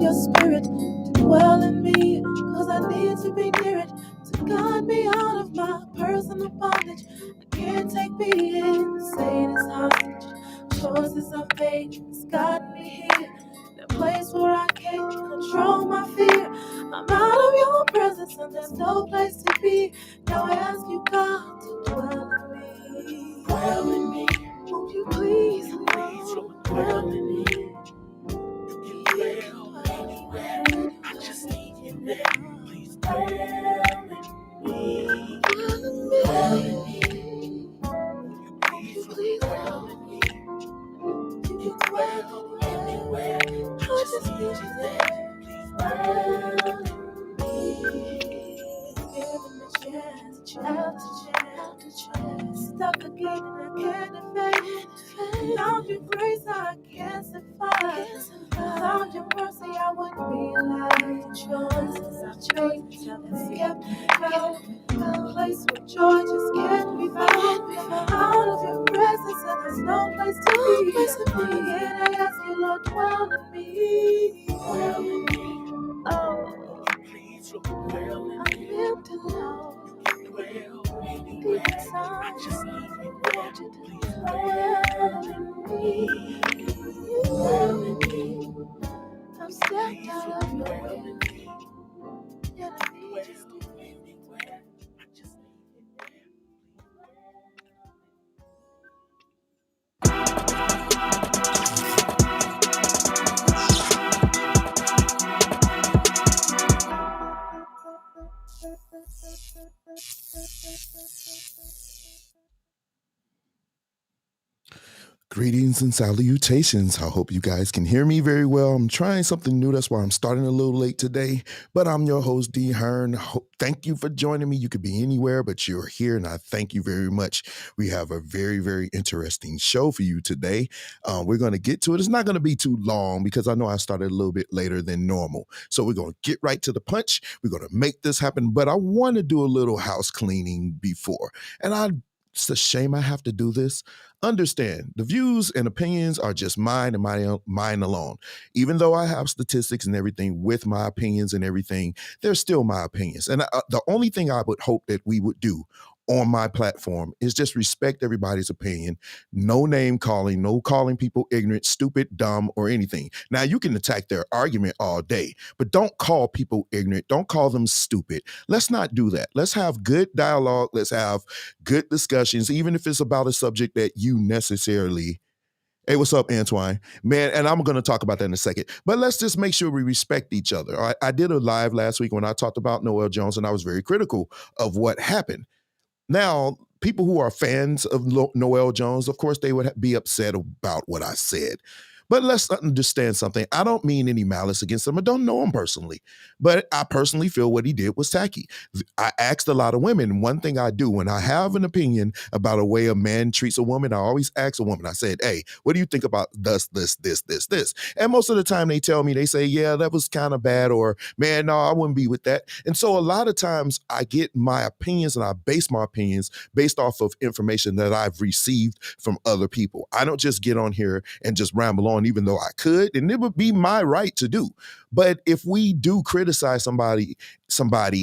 your spirit to dwell in me, cause I need to be near it to guide me out of my personal bondage. I can't take being Satan's hostage. Choices I've made has got me here, in a place where I can't control my fear. I'm out of your presence and there's no place to be. Now I ask you, God, to dwell in me. Dwell in me. Won't you please, dwell in me. You dwell anywhere. I just need you there. Please dwell in me. Dwell in me. Won't you please dwell in me. You dwell anywhere. I just need you there. Please dwell in me. Give him a chance, chance. Stuck again and I can't defend. Without your grace I can't survive. Without your mercy I wouldn't be alive. Choices I've chosen have kept me out. A place where joy just can't be found. Out of your presence and there's no place to be. Again I ask you, Lord, dwell in me. Dwell in me. Oh, please dwell in me. I'm empty now. Dwell anywhere. I just need you there. Please dwell in me. Dwell in me. I'm stepped out of your way. Yet I need you still anywhere. I just need you there. Greetings and salutations. I hope you guys can hear me very well. I'm trying something new. That's why I'm starting a little late today. But I'm your host, D. Hearn. Thank you for joining me. You could be anywhere, but you're here, and I thank you very much. We have a very, very interesting show for you today. We're going to get to it. It's not going to be too long because I know I started a little bit later than normal. So we're going to get right to the punch. We're going to make this happen. But I want to do a little house cleaning before. And it's a shame I have to do this. Understand, the views and opinions are just mine and mine alone. Even though I have statistics and everything with my opinions and everything, they're still my opinions. And the only thing I would hope that we would do on my platform is just respect everybody's opinion. No name calling, no calling people ignorant, stupid, dumb, or anything. Now, you can attack their argument all day, but don't call people ignorant. Don't call them stupid. Let's not do that. Let's have good dialogue. Let's have good discussions, even if it's about a subject that you necessarily. Hey, what's up, Antoine? Man, and I'm going to talk about that in a second. But let's just make sure we respect each other. I did a live last week when I talked about Noel Jones, and I was very critical of what happened. Now, people who are fans of Noel Jones, of course, they would be upset about what I said. But let's understand something. I don't mean any malice against him. I don't know him personally. But I personally feel what he did was tacky. I asked a lot of women. One thing I do when I have an opinion about a way a man treats a woman, I always ask a woman, I said, hey, what do you think about this? And most of the time they tell me, they say, yeah, that was kind of bad, or man, no, I wouldn't be with that. And so a lot of times I get my opinions and I base my opinions based off of information that I've received from other people. I don't just get on here and just ramble on, even though I could, and it would be my right to do. But if we do criticize somebody,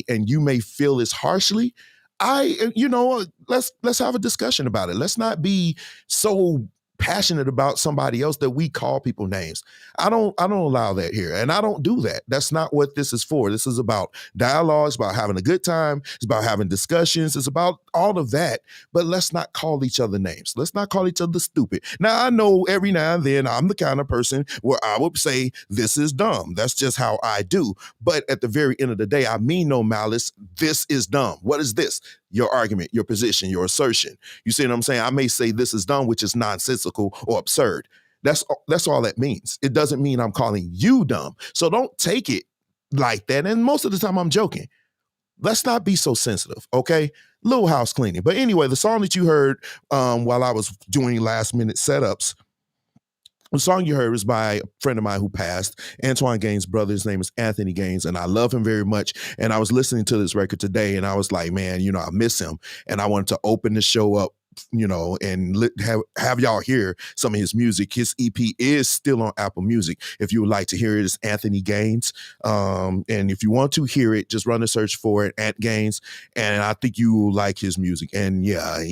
and you may feel this harshly, let's have a discussion about it. Let's not be so passionate about somebody else that we call people names. I don't allow that here, and I don't do that. That's not what this is for. This is about dialogues, about having a good time. It's about having discussions. It's about all of that. But let's not call each other names. Let's not call each other stupid. Now, I know every now and then I'm the kind of person where I would say this is dumb. That's just how I do. But at the very end of the day, I mean no malice. This is dumb. What is this? Your argument, your position, your assertion. You see what I'm saying? I may say this is dumb, which is nonsensical or absurd. That's all that means. It doesn't mean I'm calling you dumb. So don't take it like that. And most of the time I'm joking. Let's not be so sensitive, okay? Little house cleaning. But anyway, the song that you heard while I was doing last minute setups, the song you heard was by a friend of mine who passed, Antoine Gaines' brother. His name is Anthony Gaines, and I love him very much. And I was listening to this record today, and I was like, man, I miss him. And I wanted to open the show up and have y'all hear some of his music. His EP is still on Apple Music. If you would like to hear it, it's Anthony Gaines. And if you want to hear it, just run a search for it, Ant Gaines, and I think you will like his music. And yeah,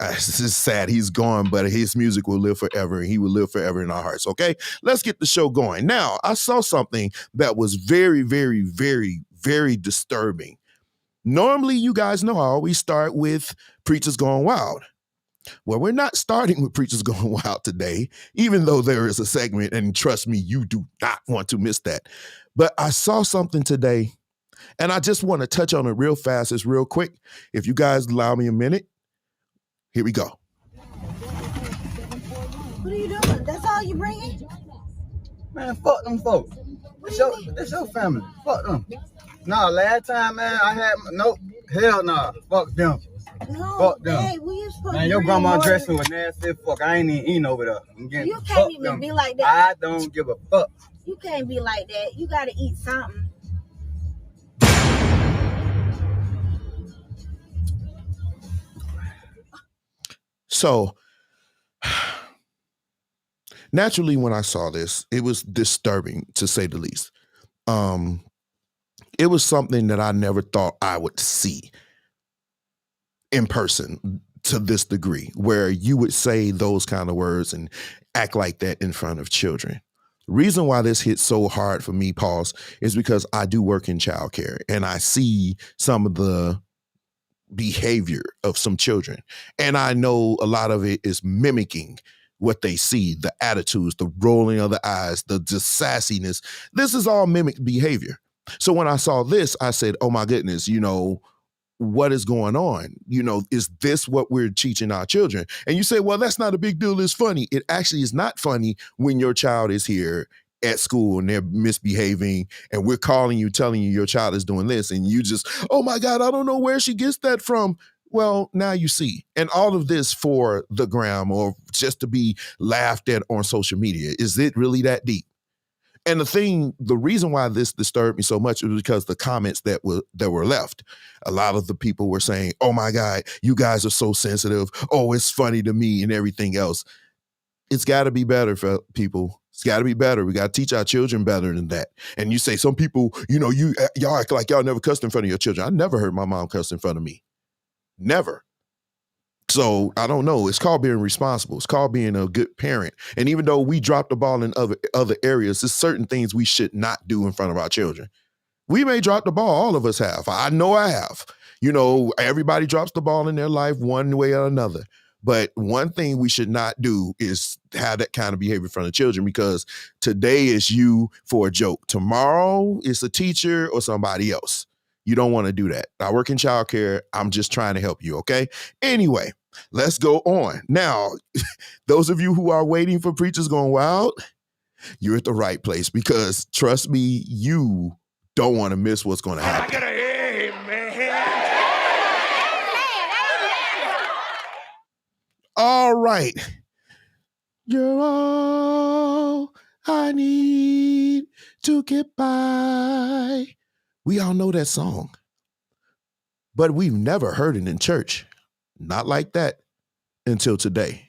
it's just sad he's gone, but his music will live forever, and he will live forever in our hearts. Okay, let's get the show going. Now, I saw something that was very, very, very, very disturbing. Normally, you guys know I always start with Preachers Gone Wild. Well, we're not starting with Preachers Gone Wild today, even though there is a segment, and trust me, you do not want to miss that. But I saw something today, and I just want to touch on it real fast. It's real quick. If you guys allow me a minute, here we go. What are you doing? That's all you bringing? Man, fuck them folks. That's your family. Fuck them. Nah, last time, man, I had nope. Hell nah. Fuck them. No, fuck them. Hey, you supposed man, your grandma dressed me with nasty fuck. I ain't even eating over there. You can't even them. be like that. I don't give a fuck. You can't be like that. You gotta eat something. So, naturally, when I saw this, it was disturbing, to say the least. It was something that I never thought I would see in person to this degree, where you would say those kind of words and act like that in front of children. Reason why this hit so hard for me, pause, is because I do work in childcare, and I see some of the behavior of some children. And I know a lot of it is mimicking what they see, the attitudes, the rolling of the eyes, the sassiness. This is all mimicked behavior. So when I saw this, I said, oh my goodness, what is going on? Is this what we're teaching our children? And you say, well, that's not a big deal. It's funny. It actually is not funny when your child is here at school and they're misbehaving and we're calling you, telling you your child is doing this. And you just, oh my God, I don't know where she gets that from. Well, now you see. And all of this for the gram or just to be laughed at on social media. Is it really that deep? And the reason why this disturbed me so much was because the comments that were left. A lot of the people were saying, oh my God, you guys are so sensitive. Oh, it's funny to me and everything else. It's got to be better for people. It's got to be better. We got to teach our children better than that. And you say some people, y'all act like y'all never cussed in front of your children. I never heard my mom cuss in front of me. Never. So I don't know. It's called being responsible. It's called being a good parent. And even though we drop the ball in other areas, there's certain things we should not do in front of our children. We may drop the ball. All of us have. I know I have. Everybody drops the ball in their life one way or another. But one thing we should not do is have that kind of behavior in front of children, because today is you for a joke. Tomorrow it's a teacher or somebody else. You don't want to do that. I work in childcare. I'm just trying to help you, okay? Anyway, let's go on. Now, those of you who are waiting for Preachers Gone Wild, you're at the right place, because trust me, you don't want to miss what's going to happen. Can I get an amen? All right. You're all I need to get by. We all know that song, but we've never heard it in church. Not like that until today.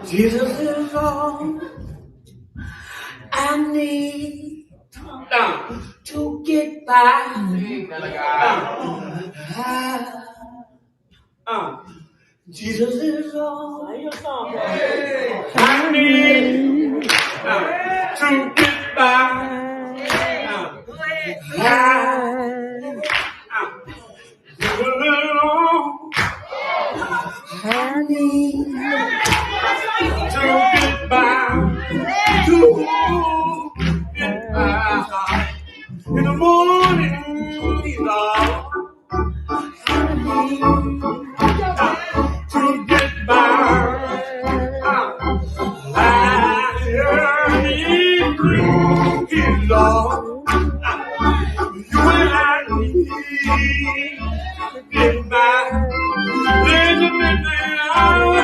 Jesus is all I need to get by. Jesus is all I need to get by. I need to get by. In the morning, Lord, I need to get by. I need you, Lord. You and I need to get by. There's a midnight hour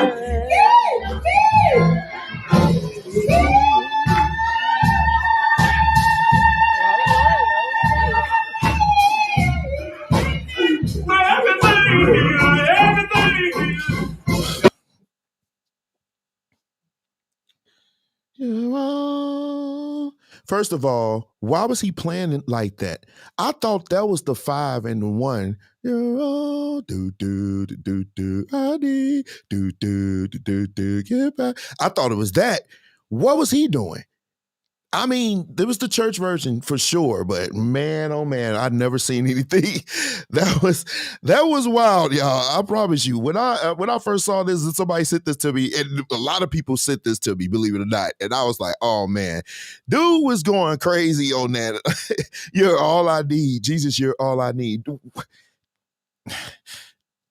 First of all, why was he playing it like that? I thought that was the 5 and the 1. You're all do do do do do. I need do do do do do. Get back. I thought it was that. What was he doing? I mean, there was the church version for sure, but man, oh man, I'd never seen anything that was wild, y'all. I promise you. When I first saw this, and somebody sent this to me, and a lot of people sent this to me, believe it or not, and I was like, oh man, dude was going crazy on that. You're all I need, Jesus. You're all I need.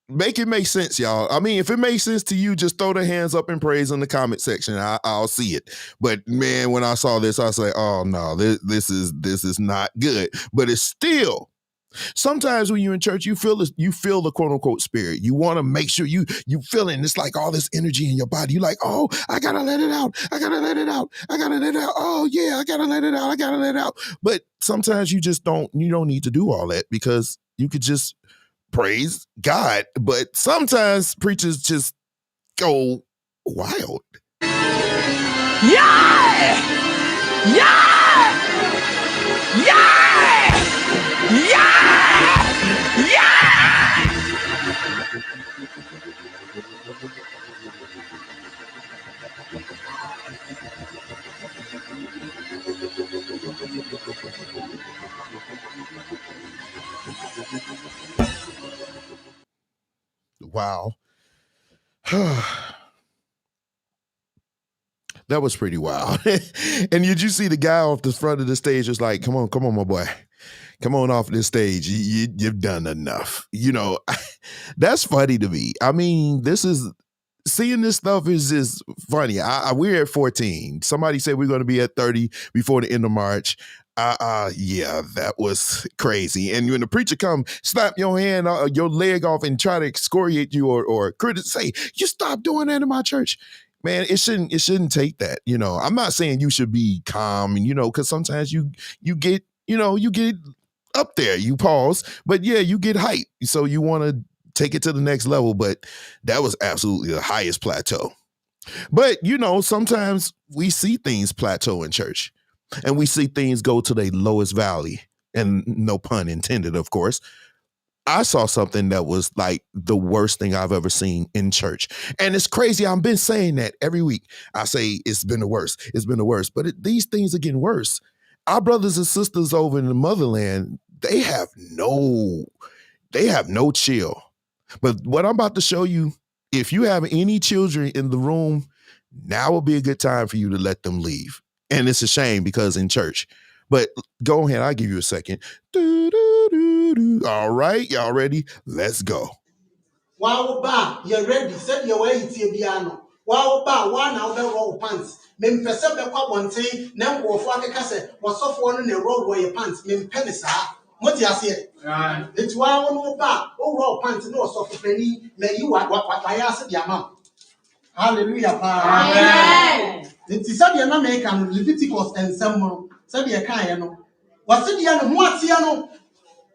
Make it make sense, y'all. I mean, if it makes sense to you, just throw the hands up in praise in the comment section. I'll see it. But man, when I saw this, I was like, oh no, this is not good. But it's still, sometimes when you're in church, you feel the quote unquote spirit. You want to make sure you feel it. And it's like all this energy in your body. You're like, oh, I gotta let it out. I gotta let it out. I gotta let it out. Oh yeah, I gotta let it out. I gotta let it out. But sometimes you don't need to do all that, because you could just praise God. But sometimes preachers just go wild. Yeah! Yeah! Yeah! Yeah! Yeah! Wow. That was pretty wild. And did you see the guy off the front of the stage was like, come on, my boy. Come on off this stage. You've done enough. You know, that's funny to me. I mean, seeing this stuff is just funny. We're at 14. Somebody said we're going to be at 30 before the end of March. Yeah, that was crazy. And when the preacher come, slap your hand, your leg off, and try to excoriate you or say, you stop doing that in my church. Man, it shouldn't take that. You know, I'm not saying you should be calm, and because sometimes you get up there, you pause, but yeah, you get hyped. So you want to take it to the next level, but that was absolutely the highest plateau. But sometimes we see things plateau in church, and we see things go to the lowest valley, and no pun intended, of course. I saw something that was like the worst thing I've ever seen in church. And it's crazy. I've been saying that every week. I say it's been the worst. It's been the worst. But these things are getting worse. Our brothers and sisters over in the motherland, they have no chill. But what I'm about to show you, if you have any children in the room, now would be a good time for you to let them leave. And it's a shame, because in church. But go ahead, I'll give you a second. All right, y'all ready? Let's go. Wow, ba, you're ready. Set your way to piano. Wow, ba, one out there roll pants. Mem person be kwa bonte, na nwofo akeka se, wasofo no na roll wear pants, mem penisa. What you say? Right. It's wow no ba, o roll pants no wasofo pani, me you wa ya se dia ma. Hallelujah. Amen. It is said na make am Leviticus ensem said ye kan ye no. Wase dia no ho atia no.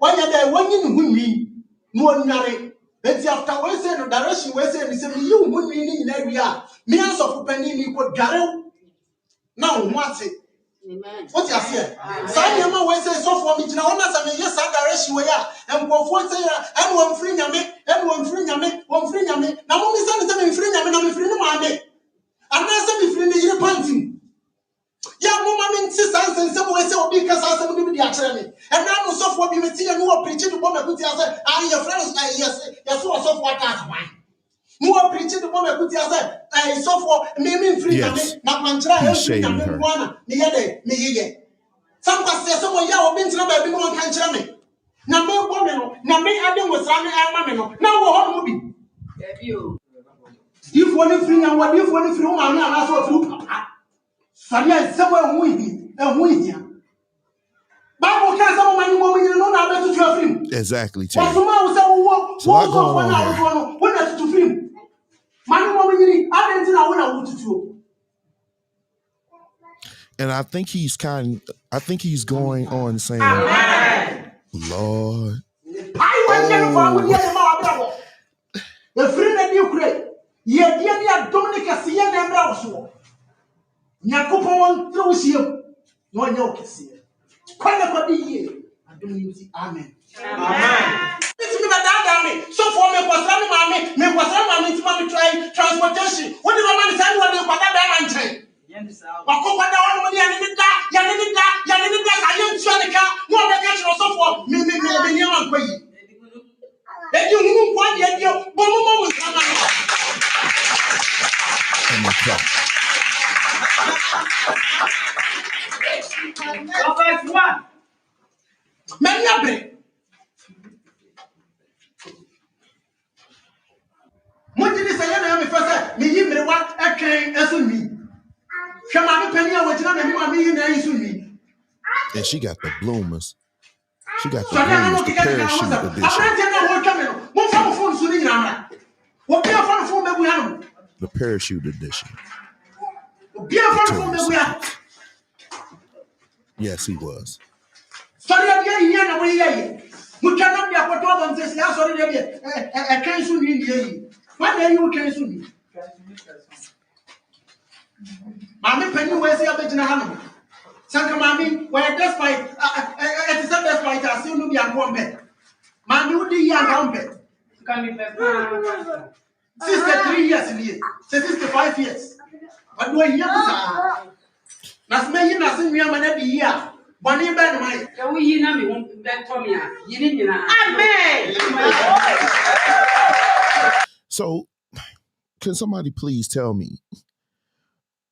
Wanya dey wanyi no hunwi no onware. But after we say no direction we say me say me you hunwi ni na wi a me ansofo pani ni ko dware na ho ate. Amen. What you say? Say yema we say so for me gina wona say me yes direction we a empofo say and won free nyame na mo me say me free nyame na me free no ma me. And I say me free ni yire panty. Ya mama me sense say we say obi kasa say me di akere me. And now no so for be me tie no preach to bomb akuti say your friends yes so for that why. No preach to bomb akuti say so for me free nyame na kwantra e free nyame kwana me ye some say someone ya obi ntina ba bi no kan kire me. Na me bo me no na me ade wosra me ama me no na wo ho no bi. If one free and what if one free woman and also free papa. Saria somewhere who Bible can someone woman you know now to free. Exactly. So when to free. Man woman you I didn't know what to do. And I think he's going on saying, Amen. Lord. The free that you create. Ye dia Dominica siya na mbra so. Nyakopon through him. No one your kiss here. Quite a body here. I don't need to. Amen. Amen. This is that me. So for me, was mommy, me was mommy to mommy try transportation. What did my man say? What did that man but go back down when you need that, I didn't try the car, more than catch or so for me, and quay. Then you move one yet, you, boom, Many what did he say? I first me, you may want a train as me. Come on, penny, I was not a me. And she got the bloomers. She got the bloomers, the parachute edition. The parachute edition. Yes, he was. Sorry, we cannot be a photo and say, sorry, I can't soon in one day you can soon. Mammy Penny, where's the other? Sanka Mammy, where despite at the despite I still be a woman. Mammy would be young woman. 63 years in here, 65 years. But when you are, that's me, nothing, we are every year. Bonnie Ben, my you know me won't bet for me. You didn't know. So, can somebody please tell me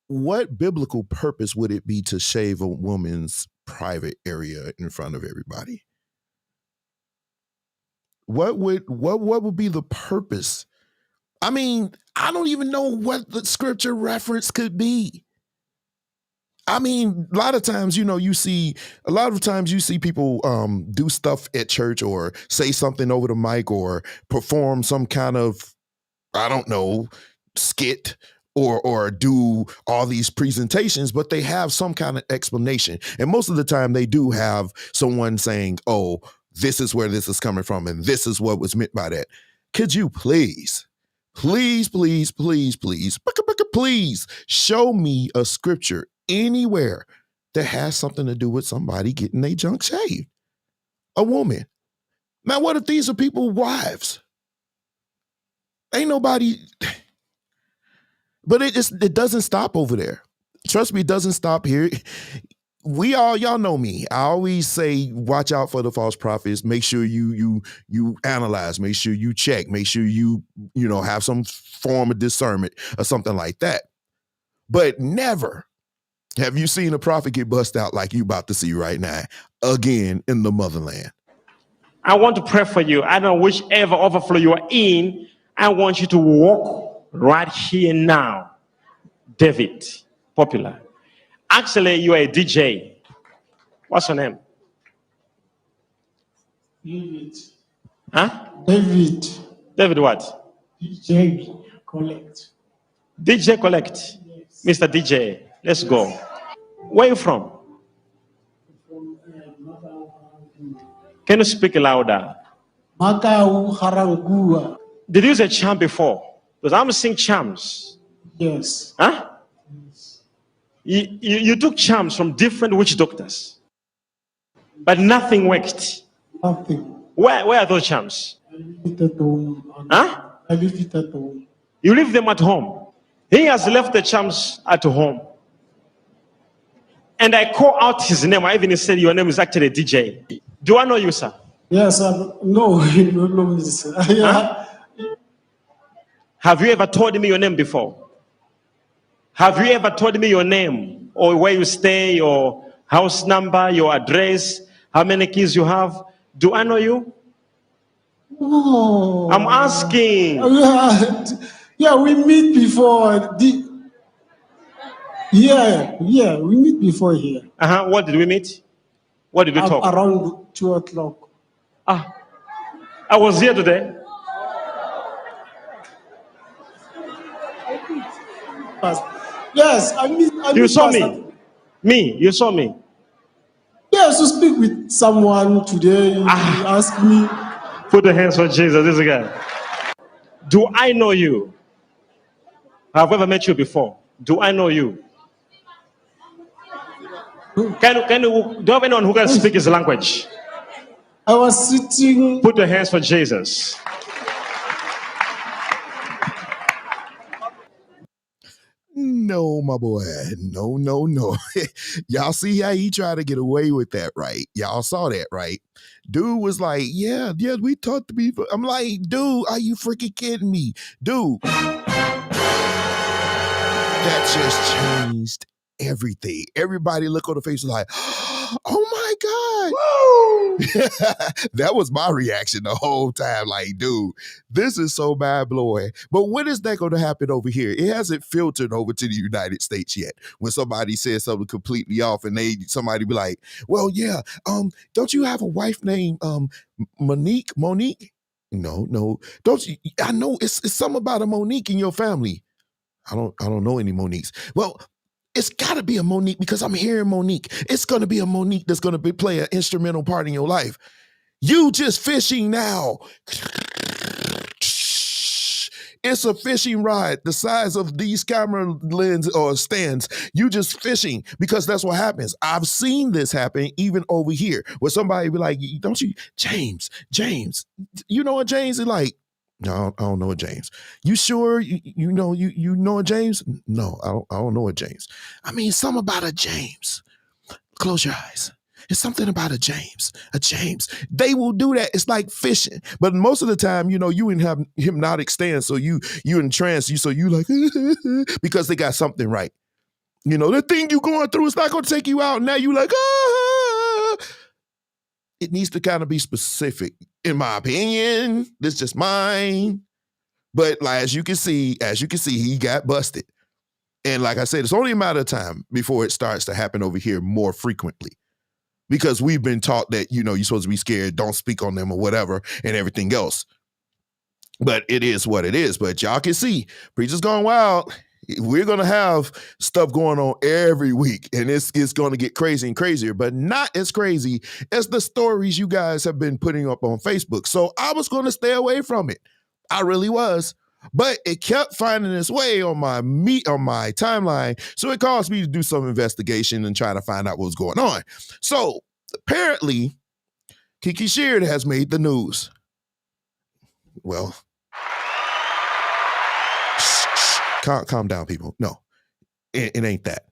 what biblical purpose would it be to shave a woman's private area in front of everybody? What would be the purpose? I mean, I don't even know what the scripture reference could be. I mean, a lot of times you see people do stuff at church or say something over the mic or perform some kind of, I don't know, skit or do all these presentations, but they have some kind of explanation. And most of the time they do have someone saying, oh, this is where this is coming from and this is what was meant by that. Could you please show me a scripture anywhere that has something to do with somebody getting their junk shaved? A woman. Now, what if these are people's wives? Ain't nobody. But it doesn't stop over there. Trust me, it doesn't stop here. Y'all know me. I always say, watch out for the false prophets. Make sure you analyze. Make sure you check. Make sure you have some form of discernment or something like that. But never have you seen a prophet get bust out like you about to see right now, again in the motherland. I want to pray for you. I don't know whichever overflow you are in. I want you to walk right here now. David, popular. Actually, you are a DJ. What's your name? David. Huh? David. David what? DJ Collect. DJ Collect. Yes. Mr. DJ, let's go. Where are you from? Can you speak louder? Makau Harangua. Did you use a charm before? Because I'm seeing charms. Yes. Huh? Yes. You took charms from different witch doctors, but nothing worked. Nothing. Where are those charms? I leave it at home. Huh? I leave it at home. You leave them at home. He has left the charms at home. And I call out his name. I even said your name is actually DJ. Do I know you, sir? Yes, no, you don't know me, sir. Huh? Have you ever told me your name before? Have you ever told me your name or where you stay, your house number, your address, how many kids you have? Do I know you? Oh. I'm asking. Yeah, we meet before. Yeah, we meet before here. What did we meet? What did we talk? Around 2 o'clock. I was here today. Yes, I you saw me. You saw me. Yes, to speak with someone today. You asked me. Put the hands on Jesus. This guy. Do I know you? Have I ever met you before? Do I know you? Can you, do you have anyone who can speak his language? I was sitting. Put your hands for Jesus. No, my boy. No. Y'all see how he tried to get away with that, right? Y'all saw that, right? Dude was like, yeah, we talked to people. I'm like, dude, are you freaking kidding me? Dude, that just changed everything. Everybody look on the face like, oh my God. That was my reaction the whole time. Like, dude, this is so mind-blowing. But when is that going to happen over here? It hasn't filtered over to the United States yet. When somebody says something completely off and somebody be like, well, yeah, don't you have a wife named Monique? No. Don't you? I know it's something about a Monique in your family. I don't know any Moniques. Well, it's got to be a Monique because I'm hearing Monique. It's going to be a Monique that's going to play an instrumental part in your life. You just fishing now. It's a fishing rod the size of these camera lens or stands. You just fishing because that's what happens. I've seen this happen even over here where somebody be like, don't you, James, you know what James is like? No, I don't know a James. You sure you know a James? No, I don't know a James. I mean, something about a James. Close your eyes. It's something about a James. They will do that. It's like fishing. But most of the time, you in have hypnotic stance, so you in trance, so you like because they got something right. The thing you going through is not going to take you out. Now you like, It needs to kind of be specific, in my opinion. This is just mine. But like, as you can see, he got busted. And like I said, it's only a matter of time before it starts to happen over here more frequently. Because we've been taught that, you're supposed to be scared, don't speak on them or whatever, and everything else. But it is what it is. But y'all can see, Preacher's Gone Wild. We're going to have stuff going on every week, and it's going to get crazy and crazier, but not as crazy as the stories you guys have been putting up on Facebook. So I was going to stay away from it. I really was. But it kept finding its way on my timeline, so it caused me to do some investigation and try to find out what was going on. So apparently, Kiki Sheard has made the news. Well, calm down, people. No, it ain't that.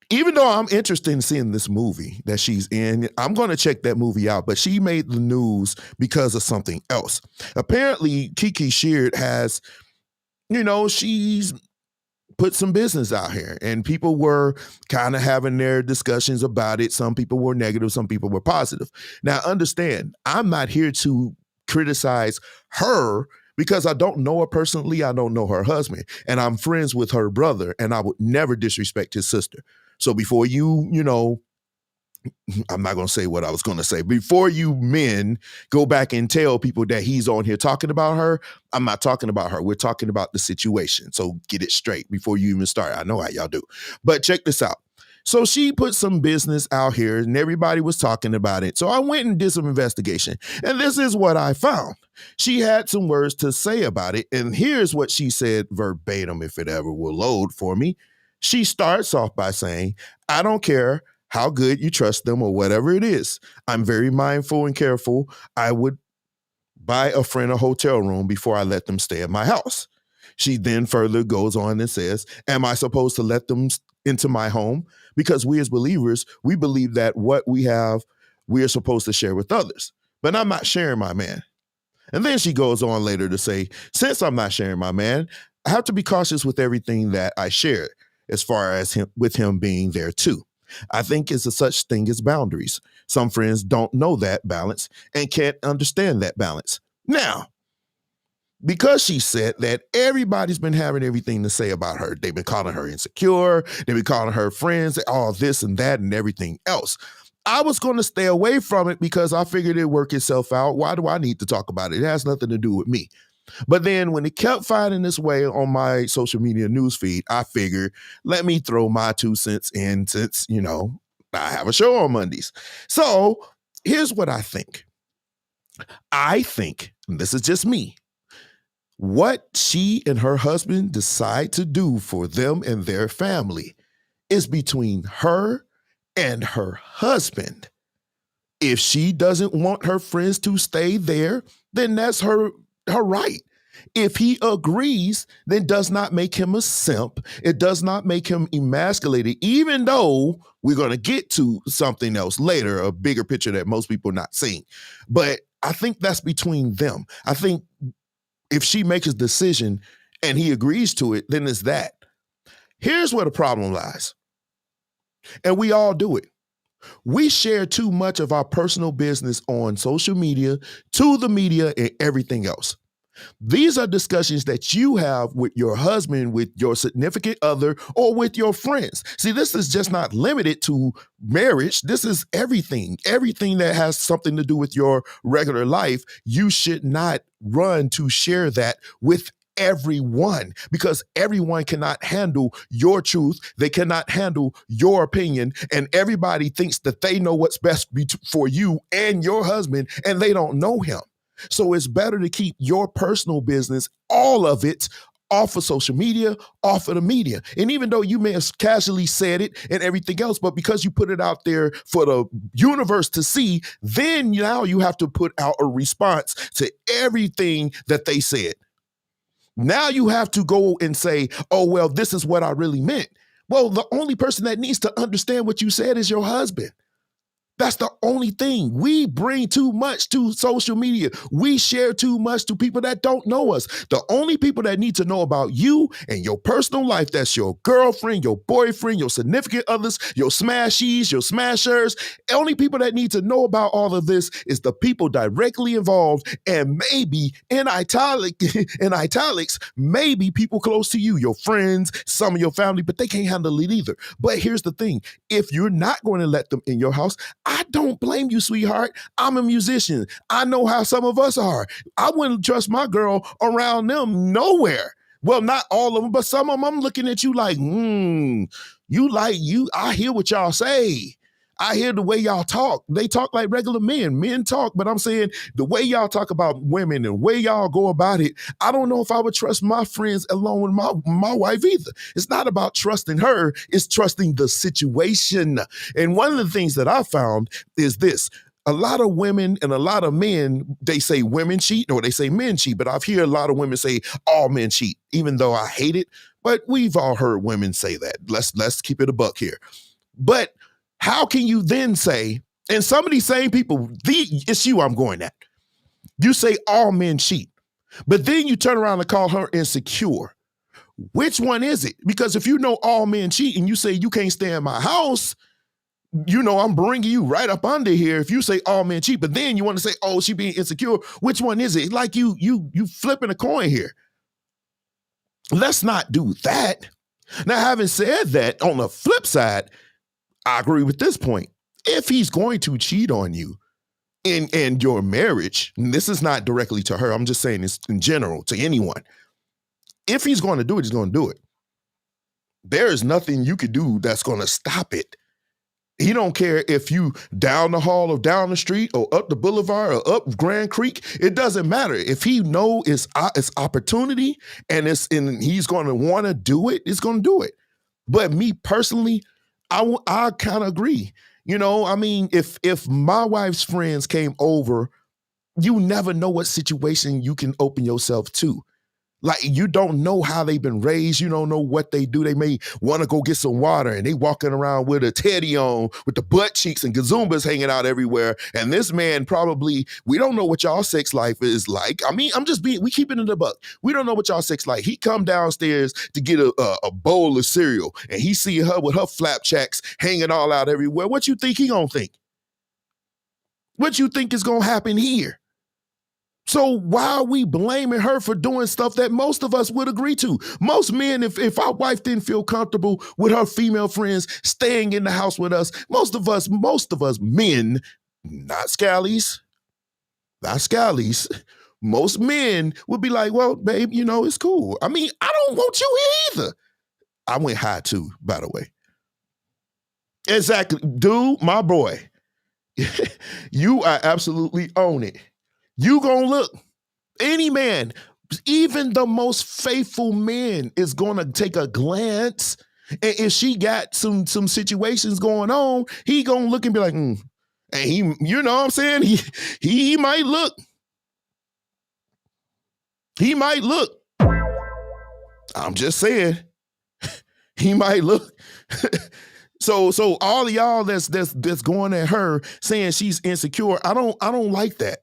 Even though I'm interested in seeing this movie that she's in, I'm going to check that movie out. But she made the news because of something else. Apparently, Kiki Sheard has, she's put some business out here. And people were kind of having their discussions about it. Some people were negative. Some people were positive. Now, understand, I'm not here to criticize her because I don't know her personally. I don't know her husband. And I'm friends with her brother. And I would never disrespect his sister. So before I'm not going to say what I was going to say. Before you men go back and tell people that he's on here talking about her, I'm not talking about her. We're talking about the situation. So get it straight before you even start. I know how y'all do. But check this out. So she put some business out here and everybody was talking about it. So I went and did some investigation. And this is what I found. She had some words to say about it. And here's what she said verbatim, if it ever will load for me. She starts off by saying, I don't care how good you trust them or whatever it is. I'm very mindful and careful. I would buy a friend a hotel room before I let them stay at my house. She then further goes on and says, am I supposed to let them into my home? Because we as believers, we believe that what we have, we are supposed to share with others. But I'm not sharing my man. And then she goes on later to say, since I'm not sharing my man, I have to be cautious with everything that I share, as far as with him being there too. I think it's a such thing as boundaries. Some friends don't know that balance and can't understand that balance. Now, because she said that, everybody's been having everything to say about her. They've been calling her insecure. They've been calling her friends, all this and that and everything else. I was going to stay away from it because I figured it'd work itself out. Why do I need to talk about it? It has nothing to do with me. But then when it kept finding its way on my social media newsfeed, I figured, let me throw my 2 cents in since, I have a show on Mondays. So here's what I think. I think, and this is just me, what she and her husband decide to do for them and their family is between her And her husband, if she doesn't want her friends to stay there, then that's her right. If he agrees, then does not make him a simp. It does not make him emasculated, even though we're going to get to something else later, a bigger picture that most people are not seeing. But I think that's between them. I think if she makes a decision and he agrees to it, then it's that. Here's where the problem lies. And we all do it. We share too much of our personal business on social media, to the media, and everything else. These are discussions that you have with your husband, with your significant other, or with your friends. See, this is just not limited to marriage. This is everything. Everything that has something to do with your regular life, you should not run to share that with everyone, because everyone cannot handle your truth. They cannot handle your opinion, and everybody thinks that they know what's best for you and your husband, and they don't know him. So it's better to keep your personal business, all of it, off of social media, off of the media. And even though you may have casually said it and everything else, but because you put it out there for the universe to see, then now you have to put out a response to everything that they said. Now you have to go and say, oh, well, this is what I really meant. Well, the only person that needs to understand what you said is your husband. That's the only thing. We bring too much to social media. We share too much to people that don't know us. The only people that need to know about you and your personal life, that's your girlfriend, your boyfriend, your significant others, your smashies, your smashers. The only people that need to know about all of this is the people directly involved, and maybe in italics, maybe people close to you, your friends, some of your family, but they can't handle it either. But here's the thing. If you're not going to let them in your house, I don't blame you, sweetheart. I'm a musician. I know how some of us are. I wouldn't trust my girl around them nowhere. Well, not all of them, but some of them I'm looking at you like, I hear what y'all say. I hear the way y'all talk. They talk like regular men. Men talk, but I'm saying the way y'all talk about women and the way y'all go about it, I don't know if I would trust my friends along with my wife either. It's not about trusting her. It's trusting the situation. And one of the things that I found is this. A lot of women and a lot of men, they say women cheat or they say men cheat, but I've heard a lot of women say all men cheat, even though I hate it. But we've all heard women say that. Let's keep it a buck here. But how can you then say, and some of these same people, it's you I'm going at. You say all men cheat, but then you turn around and call her insecure. Which one is it? Because if you know all men cheat and you say you can't stay in my house, I'm bringing you right up under here if you say all men cheat, but then you want to say, oh, she being insecure. Which one is it? Like you flipping a coin here. Let's not do that. Now, having said that, on the flip side, I agree with this point. If he's going to cheat on you in your marriage, and this is not directly to her, I'm just saying this in general to anyone. If he's going to do it, he's going to do it. There is nothing you could do that's going to stop it. He don't care if you down the hall or down the street or up the boulevard or up Grand Creek. It doesn't matter. If he know it's opportunity and he's going to want to do it, it's going to do it. But me personally, I kind of agree. If my wife's friends came over, you never know what situation you can open yourself to. Like, you don't know how they've been raised. You don't know what they do. They may want to go get some water and they walking around with a teddy on with the butt cheeks and gazumbas hanging out everywhere. And this man probably, we don't know what y'all sex life is like. I mean, we keep it in the buck. We don't know what y'all sex like. He come downstairs to get a bowl of cereal and he see her with her flapjacks hanging all out everywhere. What you think he gonna think? What you think is gonna happen here? So why are we blaming her for doing stuff that most of us would agree to? Most men, if our wife didn't feel comfortable with her female friends staying in the house with us, most of us men, not scallies, most men would be like, well, babe, it's cool. I mean, I don't want you here either. I went high too, by the way. Exactly. Dude, my boy, you are absolutely on it. You gonna look, any man, even the most faithful man is gonna take a glance And if she got some situations going on, he gonna look and be like, And he, you know what I'm saying? He might look. He might look. I'm just saying. He might look. So all of y'all that's going at her saying she's insecure, I don't like that.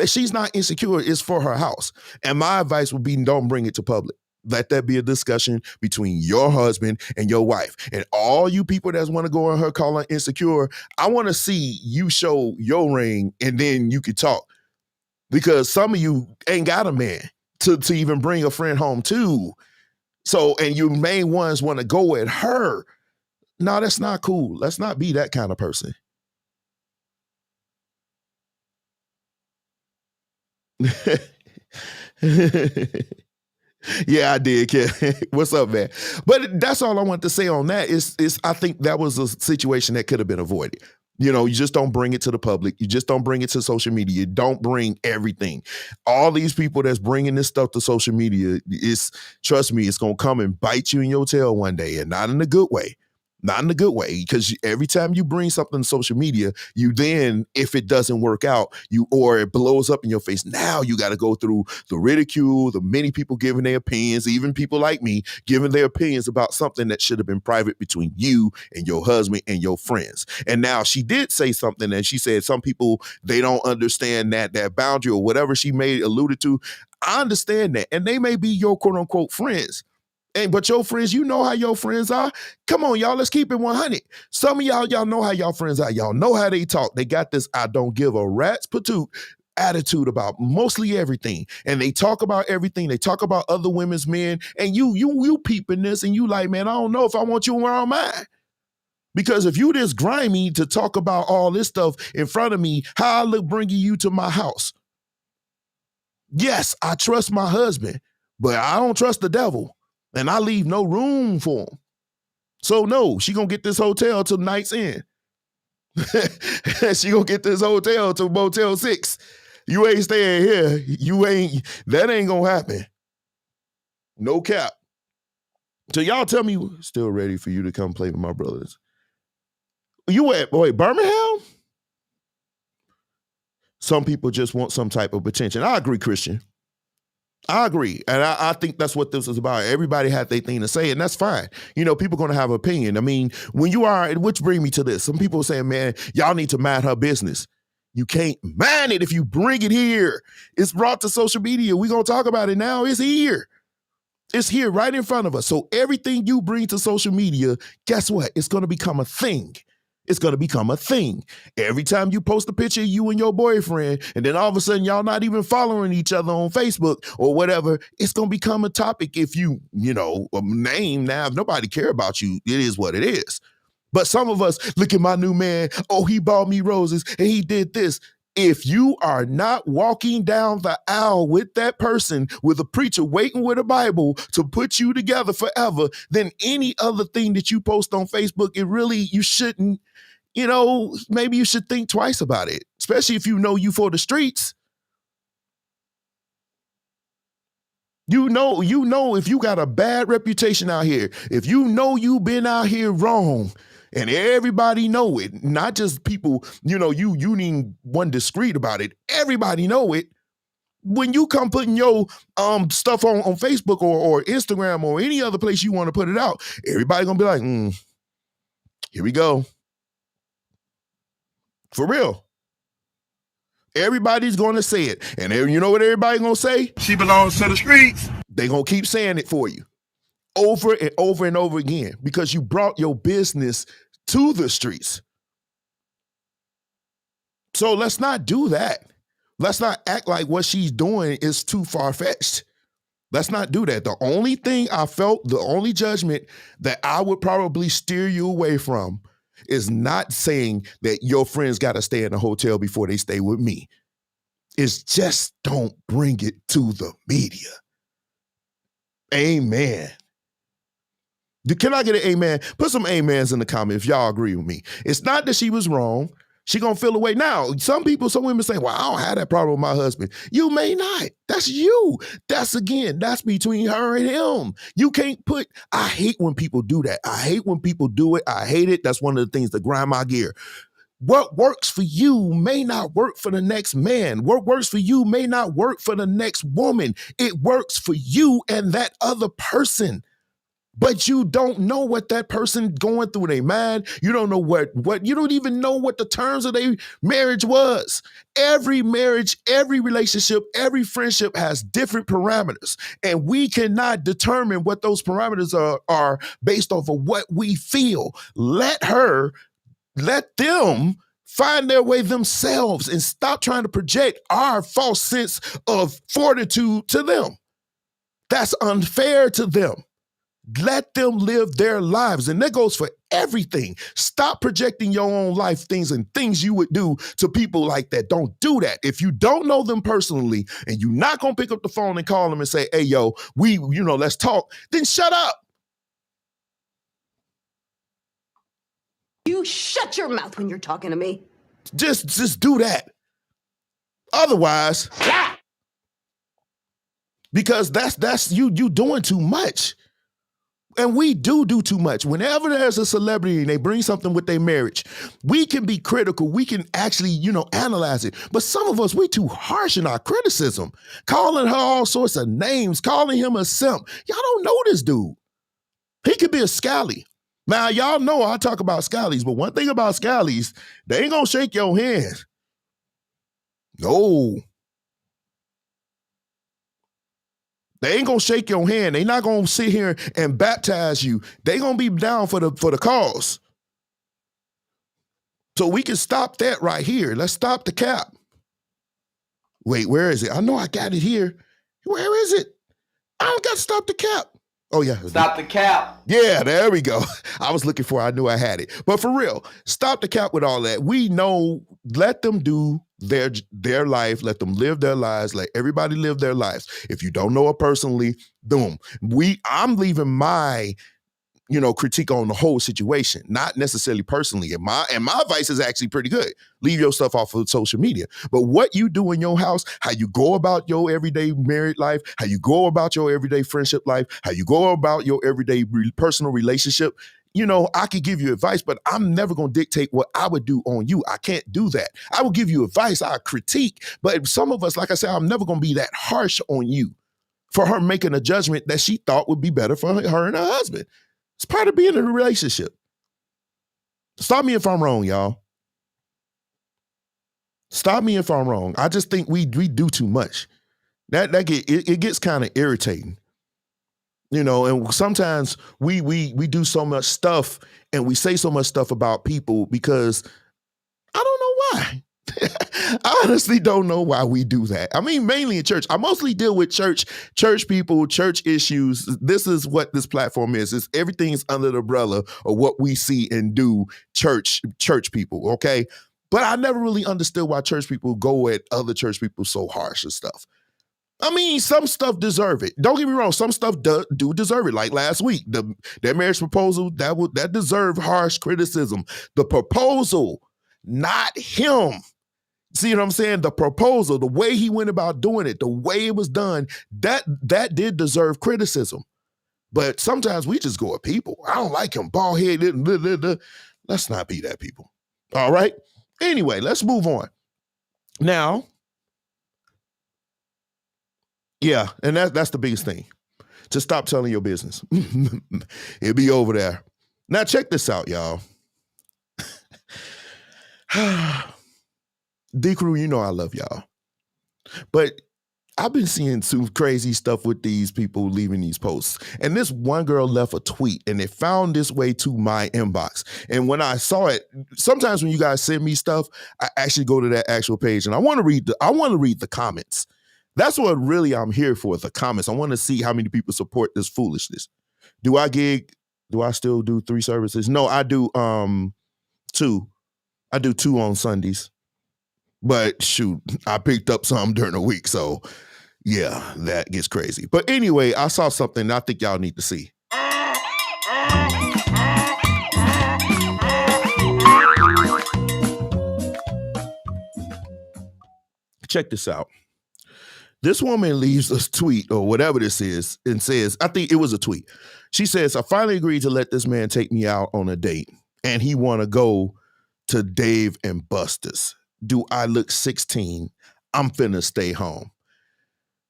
She's not insecure. It's for her house. And my advice would be, don't bring it to public. Let that be a discussion between your husband and your wife. And all you people that want to go on her calling insecure, I want to see you show your ring and then you could talk. Because some of you ain't got a man to even bring a friend home to. So, and you main ones want to go at her. No, that's not cool. Let's not be that kind of person. Yeah, I did, Ken. What's up, man? But that's all I want to say on that is I think that was a situation that could have been avoided. You know, you just don't bring it to the public. You just don't bring it to social media. You don't bring everything. All these people that's bringing this stuff to social media, trust me, it's going to come and bite you in your tail one day, and not in a good way. Not in a good way, because every time you bring something to social media, you then, if it doesn't work out, or it blows up in your face, now you got to go through the ridicule, the many people giving their opinions, even people like me giving their opinions about something that should have been private between you and your husband and your friends. And now she did say something, and she said some people, they don't understand that boundary or whatever she alluded to. I understand that, and they may be your quote unquote friends. But your friends, you know how your friends are. Come on, y'all, let's keep it 100. Some of y'all know how y'all friends are. Y'all know how they talk. They got this I don't give a rat's patoot attitude about mostly everything. And they talk about everything. They talk about other women's men. And you peeping this and you like, man, I don't know if I want you around mine. Because if you this grimy to talk about all this stuff in front of me, how I look bringing you to my house? Yes, I trust my husband, but I don't trust the devil. And I leave no room for him. So no, she gonna get this hotel till night's end. She gonna get this hotel till Motel 6. You ain't staying here. That ain't gonna happen. No cap. So y'all tell me, still ready for you to come play with my brothers. You at, Birmingham? Some people just want some type of attention. I agree, Christian. I agree. And I think that's what this is about. Everybody had their thing to say, and that's fine. You know, people going to have an opinion. I mean, when you are, which brings me to this. Some people are saying, man, y'all need to mind her business. You can't mind it if you bring it here. It's brought to social media. We're going to talk about it now. It's here. It's here right in front of us. So everything you bring to social media, guess what? It's going to become a thing. It's going to become a thing. Every time you post a picture of you and your boyfriend, and then all of a sudden y'all not even following each other on Facebook or whatever, it's going to become a topic if you a name. Now, if nobody care about you, it is what it is. But some of us, look at my new man. Oh, he bought me roses and he did this. If you are not walking down the aisle with that person, with a preacher waiting with a Bible to put you together forever, then any other thing that you post on Facebook, you shouldn't, maybe you should think twice about it, especially if you know you for the streets. You know, if you got a bad reputation out here, if you know you've been out here wrong, and everybody know it, not just people, you need one discreet about it. Everybody know it. When you come putting your stuff on Facebook or Instagram or any other place you want to put it out, everybody gonna be like, here we go. For real. Everybody's gonna say it. And you know what everybody gonna say? She belongs to the streets. They gonna keep saying it for you. Over and over and over again, because you brought your business to the streets. So let's not do that. Let's not act like what she's doing is too far-fetched. Let's not do that. The only thing I felt, the only judgment that I would probably steer you away from is not saying that your friends got to stay in a hotel before they stay with me. It's just don't bring it to the media. Amen. Can I get an amen? Put some amens in the comment if y'all agree with me. It's not that she was wrong. She gonna feel away. Now, some women say, well, I don't have that problem with my husband. You may not. That's you. That's between her and him. You can't I hate when people do that. I hate when people do it. I hate it. That's one of the things that grind my gear. What works for you may not work for the next man. What works for you may not work for the next woman. It works for you and that other person. But you don't know what that person going through in their mind. You don't know what you don't even know what the terms of their marriage was. Every marriage, every relationship, every friendship has different parameters. And we cannot determine what those parameters are based off of what we feel. Let them find their way themselves and stop trying to project our false sense of fortitude to them. That's unfair to them. Let them live their lives. And that goes for everything. Stop projecting your own life things and things you would do to people like that. Don't do that. If you don't know them personally and you're not going to pick up the phone and call them and say, hey, yo, let's talk, then shut up. You shut your mouth when you're talking to me. Just do that. Otherwise, because that's you doing too much. And we do too much. Whenever there's a celebrity and they bring something with their marriage, we can be critical. We can actually, analyze it. But some of us, we too harsh in our criticism, calling her all sorts of names, calling him a simp. Y'all don't know this dude. He could be a scally. Now, y'all know I talk about scallies, but one thing about scallies, they ain't gonna shake your hand. No. They ain't gonna shake your hand. They not gonna sit here and baptize you. They gonna be down for the cause. So we can stop that right here. Let's stop the cap. Wait, where is it? I know I got it here. Where is it? I don't got to stop the cap. Oh, yeah. Stop the cap. Yeah, there we go. I was looking for it. I knew I had it. But for real, stop the cap with all that. We know, let them do their life. Let them live their lives. Let everybody live their lives. If you don't know her personally, boom. I'm leaving my critique on the whole situation, not necessarily personally. And my advice is actually pretty good. Leave your stuff off of social media. But what you do in your house, how you go about your everyday married life, how you go about your everyday friendship life, how you go about your everyday personal relationship, I could give you advice, but I'm never going to dictate what I would do on you. I can't do that. I will give you advice, I critique, but some of us, like I said, I'm never going to be that harsh on you for her making a judgment that she thought would be better for her and her husband. It's part of being in a relationship. Stop me if I'm wrong, y'all. Stop me if I'm wrong. I just think we do too much. It gets kind of irritating. And sometimes we do so much stuff and we say so much stuff about people because I don't know why. I honestly don't know why we do that. I mean, mainly in church. I mostly deal with church people, church issues. This is what this platform is. Everything's under the umbrella of what we see and do church people, okay? But I never really understood why church people go at other church people so harsh and stuff. I mean, some stuff deserve it. Don't get me wrong. Some stuff do deserve it. Like last week, that marriage proposal, that deserved harsh criticism. The proposal, not him. See what I'm saying? The proposal, the way he went about doing it, the way it was done, that did deserve criticism. But sometimes we just go at people. I don't like him, bald headed. Let's not be that people. All right? Anyway, let's move on. Now, yeah, and that's the biggest thing. Just stop telling your business. It'll be over there. Now, check this out, y'all. D-Crew, I love y'all. But I've been seeing some crazy stuff with these people leaving these posts. And this one girl left a tweet and it found its way to my inbox. And when I saw it, sometimes when you guys send me stuff, I actually go to that actual page and I want to read the comments. That's what really I'm here for, the comments. I want to see how many people support this foolishness. Do I still do 3 services? No, I do 2. I do 2 on Sundays. But shoot, I picked up some during the week. So yeah, that gets crazy. But anyway, I saw something I think y'all need to see. Check this out. This woman leaves a tweet or whatever this is and says, I think it was a tweet. She says, I finally agreed to let this man take me out on a date and he want to go to Dave and Buster's. Do I look 16? I'm finna stay home.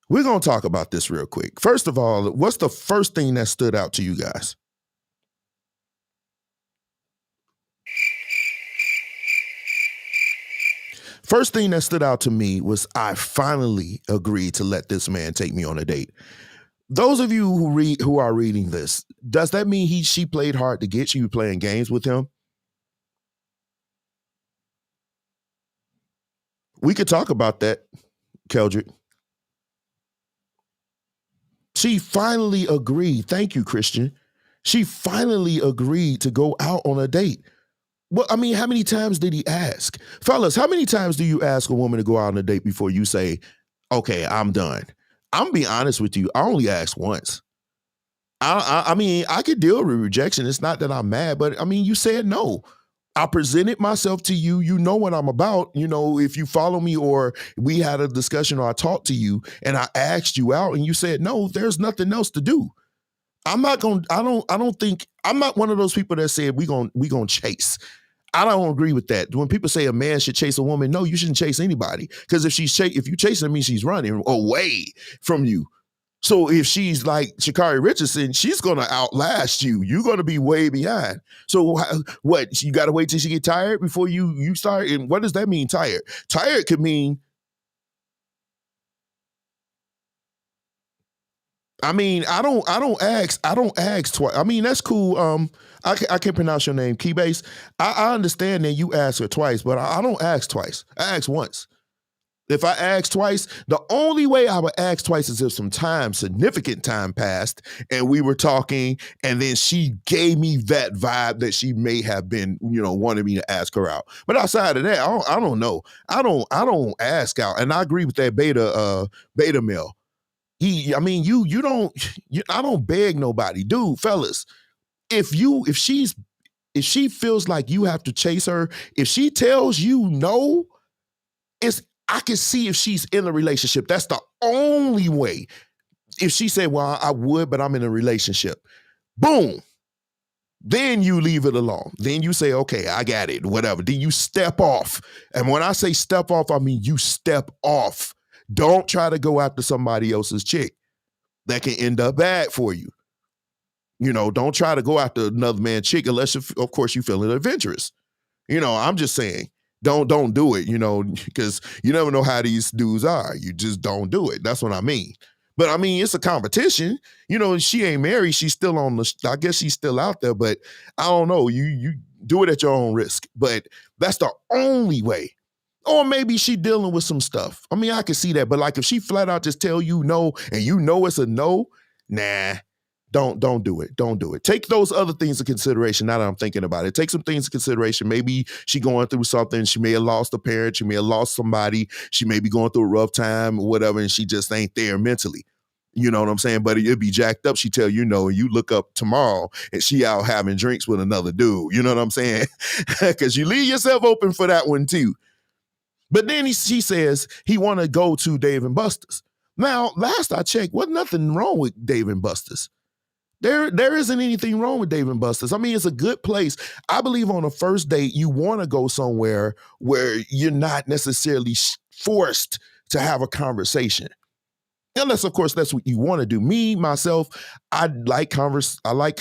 We're going to talk about this real quick. First of all, what's the first thing that stood out to you guys? First thing that stood out to me was I finally agreed to let this man take me on a date. Those of you who are reading this, does that mean she played hard to get you playing games with him? We could talk about that, Keldrick. She finally agreed. Thank you, Christian. She finally agreed to go out on a date. Well, I mean, how many times did he ask? Fellas, how many times do you ask a woman to go out on a date before you say, okay, I'm done? I'm gonna be honest with you. I only asked once. I mean, I could deal with rejection. It's not that I'm mad, but I mean, you said no. I presented myself to you. You know what I'm about. You know, if you follow me or we had a discussion or I talked to you and I asked you out and you said no, there's nothing else to do. I'm not going to, I don't think, I'm not one of those people that said we gonna chase. I don't agree with that. When people say a man should chase a woman, no, you shouldn't chase anybody. Because if you chase her, it means she's running away from you. So if she's like Sha'Carri Richardson, she's going to outlast you. You're going to be way behind. So what? You got to wait till she get tired before you start? And what does that mean, tired? Tired could mean, I mean, I don't ask twice. I mean, that's cool. I can't pronounce your name, Keybase. I understand that you ask her twice, but I don't ask twice. I ask once. If I ask twice, the only way I would ask twice is if some time, significant time passed and we were talking and then she gave me that vibe that she may have been, wanted me to ask her out. But outside of that, I don't know. I don't ask out. And I agree with that beta male. I don't beg nobody. Dude, fellas, if she feels like you have to chase her, if she tells you no, I can see if she's in a relationship. That's the only way. If she said, well, I would, but I'm in a relationship. Boom. Then you leave it alone. Then you say, okay, I got it, whatever. Then you step off. And when I say step off, I mean you step off. Don't try to go after somebody else's chick. That can end up bad for you. Don't try to go after another man's chick unless, of course, you feeling adventurous. I'm just saying. Don't do it, because you never know how these dudes are. You just don't do it. That's what I mean. But I mean, it's a competition. She ain't married. She's still I guess she's still out there, but I don't know. You do it at your own risk. But that's the only way. Or maybe she dealing with some stuff. I mean, I can see that. But like if she flat out just tell you no and it's a no, nah. Don't do it. Don't do it. Take those other things into consideration. Now that I'm thinking about it, take some things into consideration. Maybe she going through something. She may have lost a parent. She may have lost somebody. She may be going through a rough time or whatever, and she just ain't there mentally. You know what I'm saying? But it'd be jacked up. She tell you no, and you look up tomorrow and she out having drinks with another dude. You know what I'm saying? Because you leave yourself open for that one too. But then she says he want to go to Dave and Buster's. Now, last I checked, wasn't nothing wrong with Dave and Buster's. There isn't anything wrong with Dave & Buster's. I mean, it's a good place. I believe on a first date, you want to go somewhere where you're not necessarily forced to have a conversation. Unless, of course, that's what you want to do. Me, myself, I like conversation. I like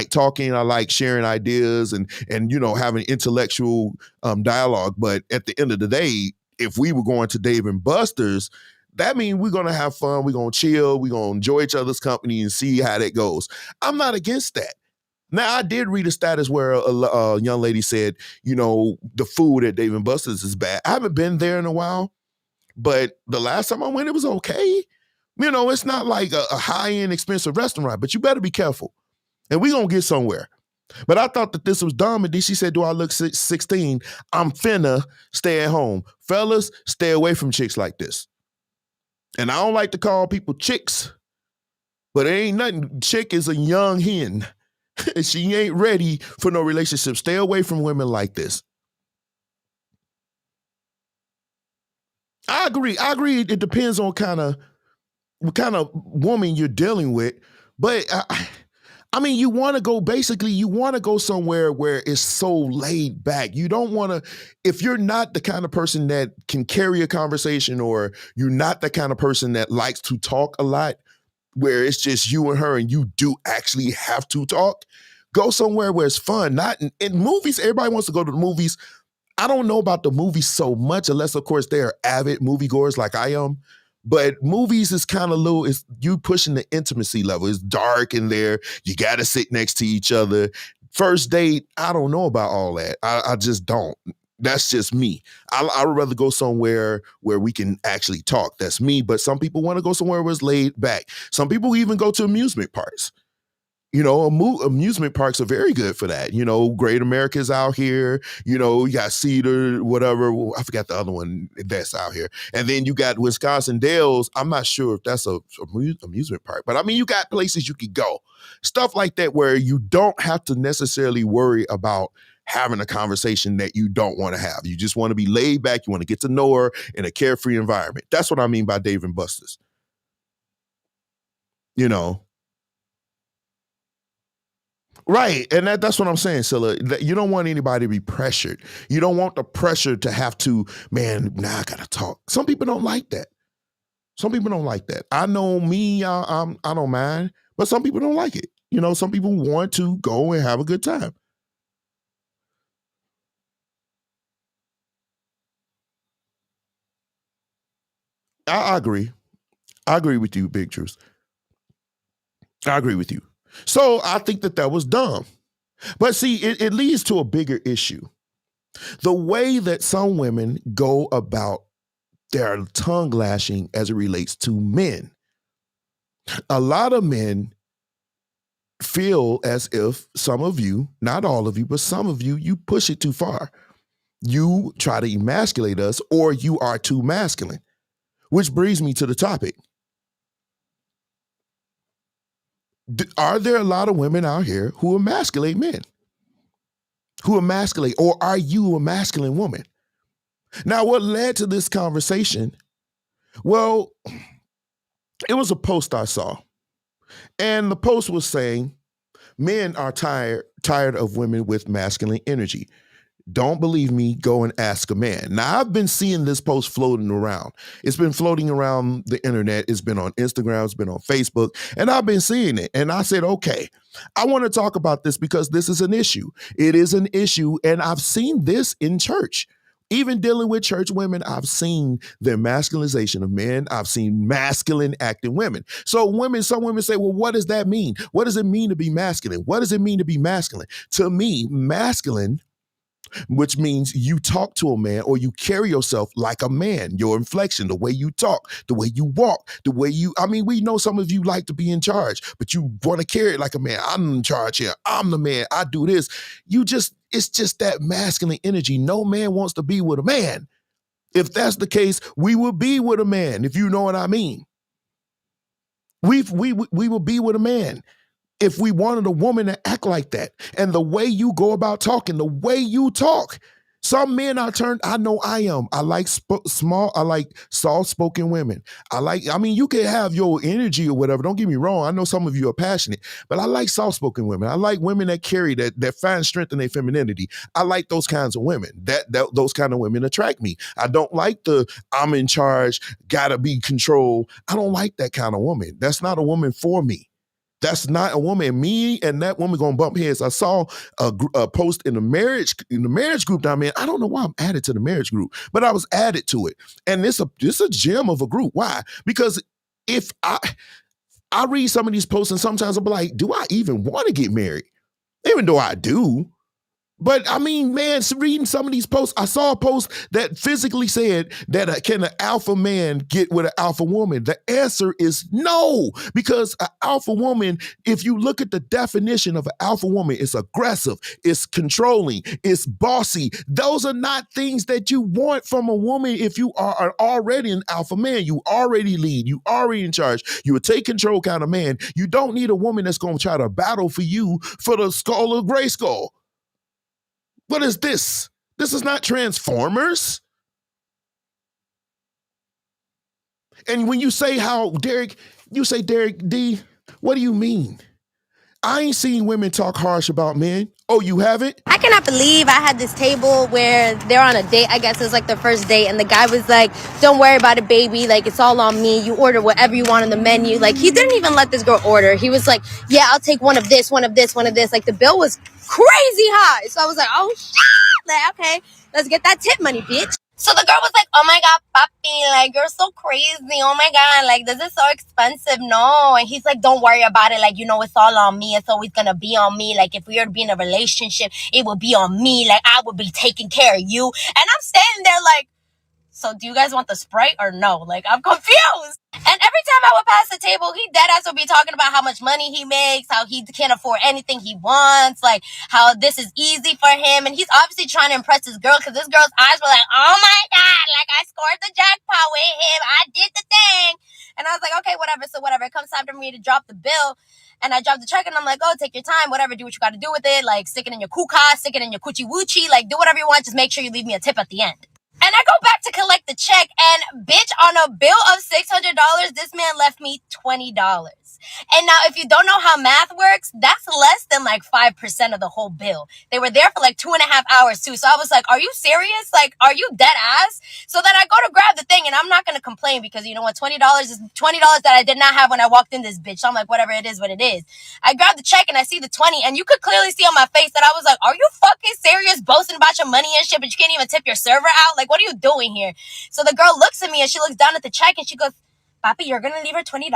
talking. I like sharing ideas and having intellectual dialogue. But at the end of the day, if we were going to Dave & Buster's, that means we're going to have fun. We're going to chill. We're going to enjoy each other's company and see how that goes. I'm not against that. Now, I did read a status where a young lady said, the food at Dave & Buster's is bad. I haven't been there in a while, but the last time I went, it was okay. It's not like a high-end expensive restaurant, but you better be careful. And we're going to get somewhere. But I thought that this was dumb. And then she said, do I look 16? I'm finna stay at home. Fellas, stay away from chicks like this. And I don't like to call people chicks, but it ain't nothing. Chick is a young hen. She ain't ready for no relationship. Stay away from women like this. I agree. It depends on what kind of woman you're dealing with. But I mean, you want to go somewhere where it's so laid back. You don't want to, if you're not the kind of person that can carry a conversation, or you're not the kind of person that likes to talk a lot, where it's just you and her and you do actually have to talk, go somewhere where it's fun. Not in movies. Everybody wants to go to the movies. I don't know about the movies so much, unless, of course, they're avid moviegoers like I am. But movies is kind of low. It's you pushing the intimacy level. It's dark in there. You got to sit next to each other. First date, I don't know about all that. I just don't. That's just me. I would rather go somewhere where we can actually talk. That's me. But some people want to go somewhere where it's laid back. Some people even go to amusement parks. You know, amusement parks are very good for that. You know, Great America's out here. You know, you got Cedar, whatever. I forgot the other one that's out here. And then you got Wisconsin Dells. I'm not sure if that's a amusement park, but I mean, you got places you could go. Stuff like that where you don't have to necessarily worry about having a conversation that you don't want to have. You just want to be laid back. You want to get to know her in a carefree environment. That's what I mean by Dave and Buster's. You know. Right. And that's what I'm saying, Scylla. You don't want anybody to be pressured. You don't want the pressure to have to, man, now I got to talk. Some people don't like that. Some people don't like that. I know me, I don't mind, but some people don't like it. You know, some people want to go and have a good time. I agree. I agree with you, Big Truth. I agree with you. So I think that was dumb. But see, it leads to a bigger issue. The way that some women go about their tongue lashing as it relates to men. A lot of men feel as if some of you, not all of you, but some of you, you push it too far. You try to emasculate us, or you are too masculine. Which brings me to the topic. Are there a lot of women out here who emasculate men? Who emasculate, or are you a masculine woman? Now, what led to this conversation? Well, it was a post I saw. And the post was saying, men are tired of women with masculine energy. Don't believe me, go and ask a man. Now, I've been seeing this post floating around. It's been floating around the internet. It's been on Instagram. It's been on Facebook. And I've been seeing it. And I said, okay, I want to talk about this because this is an issue. It is an issue. And I've seen this in church. Even dealing with church women, I've seen the masculinization of men. I've seen masculine acting women. So some women say, well, what does that mean? What does it mean to be masculine? What does it mean to be masculine? To me, masculine, which means you talk to a man or you carry yourself like a man, your inflection, the way you talk, the way you walk, the way we know some of you like to be in charge, but you want to carry it like a man. I'm in charge here. I'm the man. I do this. It's just that masculine energy. No man wants to be with a man. If that's the case, we will be with a man, if you know what I mean. We will be with a man. If we wanted a woman to act like that, and the way you go about talking, the way you talk, some men I know I am. I like I like soft-spoken women. You can have your energy or whatever. Don't get me wrong. I know some of you are passionate, but I like soft-spoken women. I like women that carry that find strength in their femininity. I like those kinds of women. Those kind of women attract me. I don't like the I'm in charge, gotta be controlled. I don't like that kind of woman. That's not a woman for me. That's not a woman. Me and that woman gonna bump heads. I saw a post in the marriage group that I'm in. I don't know why I'm added to the marriage group, but I was added to it. And it's a gem of a group. Why? Because if I read some of these posts and sometimes I'll be like, do I even want to get married? Even though I do. But I mean, man, reading some of these posts, I saw a post that physically said that can an alpha man get with an alpha woman? The answer is no, because an alpha woman, if you look at the definition of an alpha woman, it's aggressive, it's controlling, it's bossy. Those are not things that you want from a woman if you are already an alpha man. You already lead, you already in charge, you a take control kind of man. You don't need a woman that's going to try to battle for you for the skull of Grayskull. What is this? This is not Transformers. And when you say Derek D, what do you mean? I ain't seen women talk harsh about men. Oh, you haven't? I cannot believe I had this table where they're on a date. I guess it was like their first date. And the guy was like, don't worry about it, baby. Like, it's all on me. You order whatever you want on the menu. Like, he didn't even let this girl order. He was like, yeah, I'll take one of this, one of this, one of this. Like, the bill was crazy high. So I was like, oh, shit. Like, okay, let's get that tip money, bitch. So the girl was like, oh my God, papi, like, you're so crazy. Oh my God, like, this is so expensive. No. And he's like, don't worry about it. Like, you know, it's all on me. It's always going to be on me. Like, if we were to be in a relationship, it would be on me. Like, I would be taking care of you. And I'm standing there like, so do you guys want the Sprite or no? Like, I'm confused. And every time I would pass the table, he deadass would be talking about how much money he makes, how he can't afford anything he wants, like how this is easy for him. And he's obviously trying to impress this girl because this girl's eyes were like, oh my God, like I scored the jackpot with him. I did the thing. And I was like, okay, whatever. So whatever. It comes time for me to drop the bill. And I dropped the check and I'm like, oh, take your time, whatever, do what you got to do with it. Like, stick it in your kuka, stick it in your coochie woochie, like, do whatever you want. Just make sure you leave me a tip at the end. And I go back to collect the check, and bitch, on a bill of $600, this man left me $20. And now, if you don't know how math works, that's less than like 5% of the whole bill. They were there for like 2.5 hours too. So I was like, are you serious? Like, are you dead ass? So then I go to grab the thing, and I'm not going to complain because you know what? $20 is $20 that I did not have when I walked in this bitch. So I'm like, whatever it is, what it is. I grab the check and I see the 20, and you could clearly see on my face that I was like, are you fucking serious boasting about your money and shit, but you can't even tip your server out? Like, what are you doing here? So the girl looks at me and she looks down at the check and she goes, Papi, you're going to leave her $20?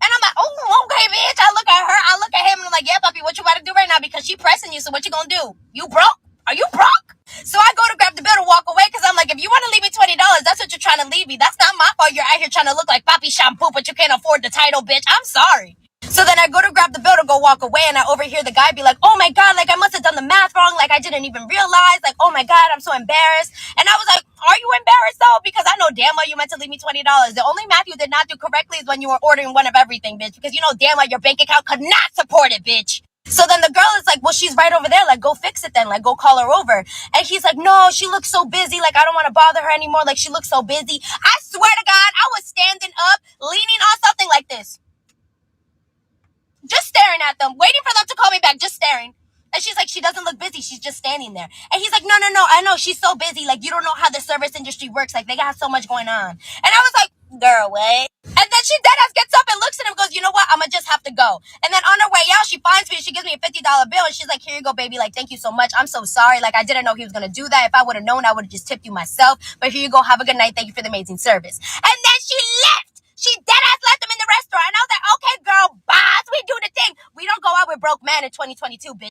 And I'm like, oh, okay, bitch. I look at her, I look at him, and I'm like, yeah, Papi, what you about to do right now? Because she pressing you, so what you gonna do? You broke? Are you broke? So I go to grab the bill to walk away because I'm like, if you want to leave me $20, that's what you're trying to leave me. That's not my fault. You're out here trying to look like Papi Shampoo, but you can't afford the title, bitch. I'm sorry. So then I go to grab the bill to go walk away, and I overhear the guy be like, oh my God, like I must have done the math wrong. Like I didn't even realize. Like, oh my God, I'm so embarrassed. And I was like, are you embarrassed though? Because I know damn well you meant to leave me $20. The only math you did not do correctly is when you were ordering one of everything, bitch. Because you know damn well your bank account could not support it, bitch. So then the girl is like, well, she's right over there. Like, go fix it then. Like, go call her over. And he's like, no, she looks so busy. Like, I don't want to bother her anymore. Like, she looks so busy. I swear to God, I was standing up, leaning on something like this. Just staring at them, waiting for them to call me back, just staring. And she's like, she doesn't look busy. She's just standing there. And he's like, no, I know. She's so busy. Like, you don't know how the service industry works. Like, they got so much going on. And I was like, girl, wait. And then she deadass gets up and looks at him and goes, you know what? I'm going to just have to go. And then on her way out, she finds me and she gives me a $50 bill. And she's like, here you go, baby. Like, thank you so much. I'm so sorry. Like, I didn't know he was going to do that. If I would have known, I would have just tipped you myself. But here you go. Have a good night. Thank you for the amazing service. And then she left. She deadass left him in the restaurant. And I was like, okay, girl, boss, we do the thing. We don't go out with broke men in 2022, bitch.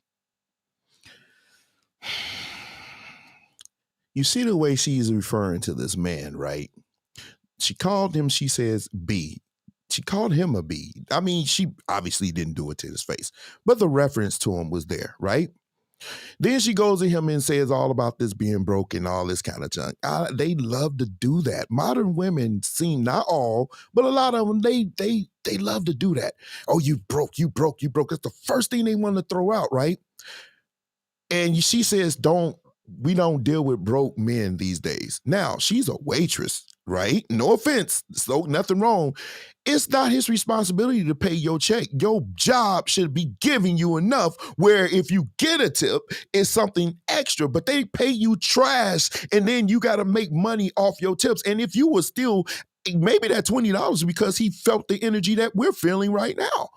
You see the way she's referring to this man, right? She called him, she says, B. She called him a B. I mean, she obviously didn't do it to his face, but the reference to him was there, right? Then she goes to him and says all about this being broke and all this kind of junk. They love to do that. Modern women seem, not all, but a lot of them, they love to do that. Oh, you broke. That's the first thing they want to throw out, right? And she says, we don't deal with broke men these days. Now, she's a waitress, right? No offense, so nothing wrong. It's not his responsibility to pay your check. Your job should be giving you enough where if you get a tip, it's something extra, but they pay you trash and then you got to make money off your tips. And if you were still, maybe that $20 because he felt the energy that we're feeling right now.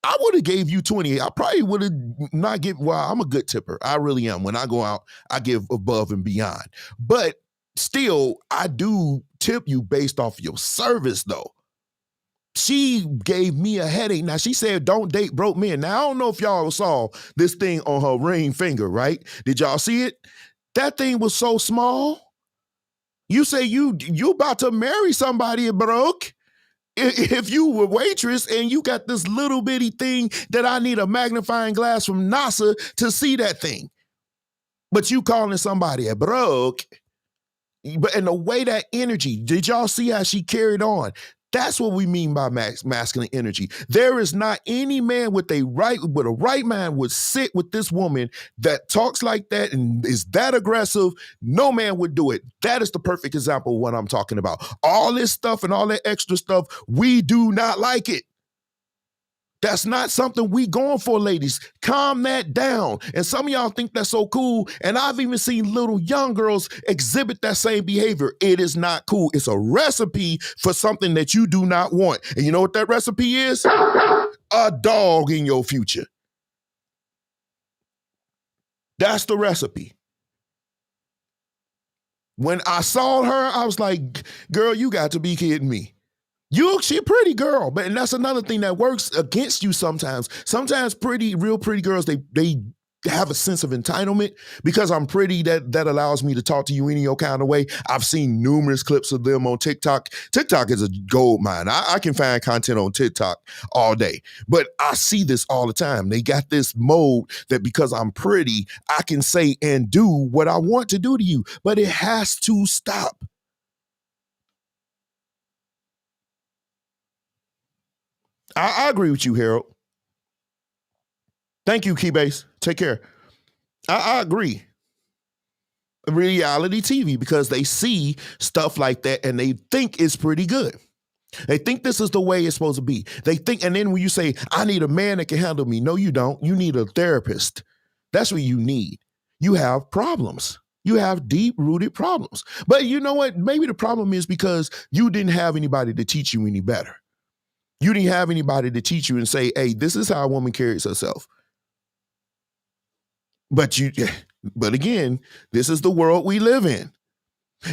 I would have gave you 20. I probably would have not give. Well, I'm a good tipper. I really am. When I go out, I give above and beyond. But still, I do tip you based off your service, though. She gave me a headache. Now, she said, don't date broke men. Now, I don't know if y'all saw this thing on her ring finger, right? Did y'all see it? That thing was so small. You say you about to marry somebody broke. If you were waitress and you got this little bitty thing that I need a magnifying glass from NASA to see that thing, but you calling somebody a broke, and the way that energy, did y'all see how she carried on? That's what we mean by masculine energy. There is not any man with a right mind would sit with this woman that talks like that and is that aggressive. No man would do it. That is the perfect example of what I'm talking about. All this stuff and all that extra stuff, we do not like it. That's not something we going for, ladies. Calm that down. And some of y'all think that's so cool. And I've even seen little young girls exhibit that same behavior. It is not cool. It's a recipe for something that you do not want. And you know what that recipe is? A dog in your future. That's the recipe. When I saw her, I was like, girl, you got to be kidding me. She a pretty girl, and that's another thing that works against you sometimes. Sometimes real pretty girls, they have a sense of entitlement. Because I'm pretty, that allows me to talk to you any old kind of way. I've seen numerous clips of them on TikTok. TikTok is a gold mine. I can find content on TikTok all day. But I see this all the time. They got this mode that because I'm pretty, I can say and do what I want to do to you. But it has to stop. I agree with you, Harold. Thank you, Keybase. Take care. I agree. Reality TV, because they see stuff like that and they think it's pretty good. They think this is the way it's supposed to be. They think, and then when you say, I need a man that can handle me. No, you don't. You need a therapist. That's what you need. You have problems. You have deep-rooted problems. But you know what? Maybe the problem is because you didn't have anybody to teach you any better. You didn't have anybody to teach you and say, hey, this is how a woman carries herself. But again, this is the world we live in.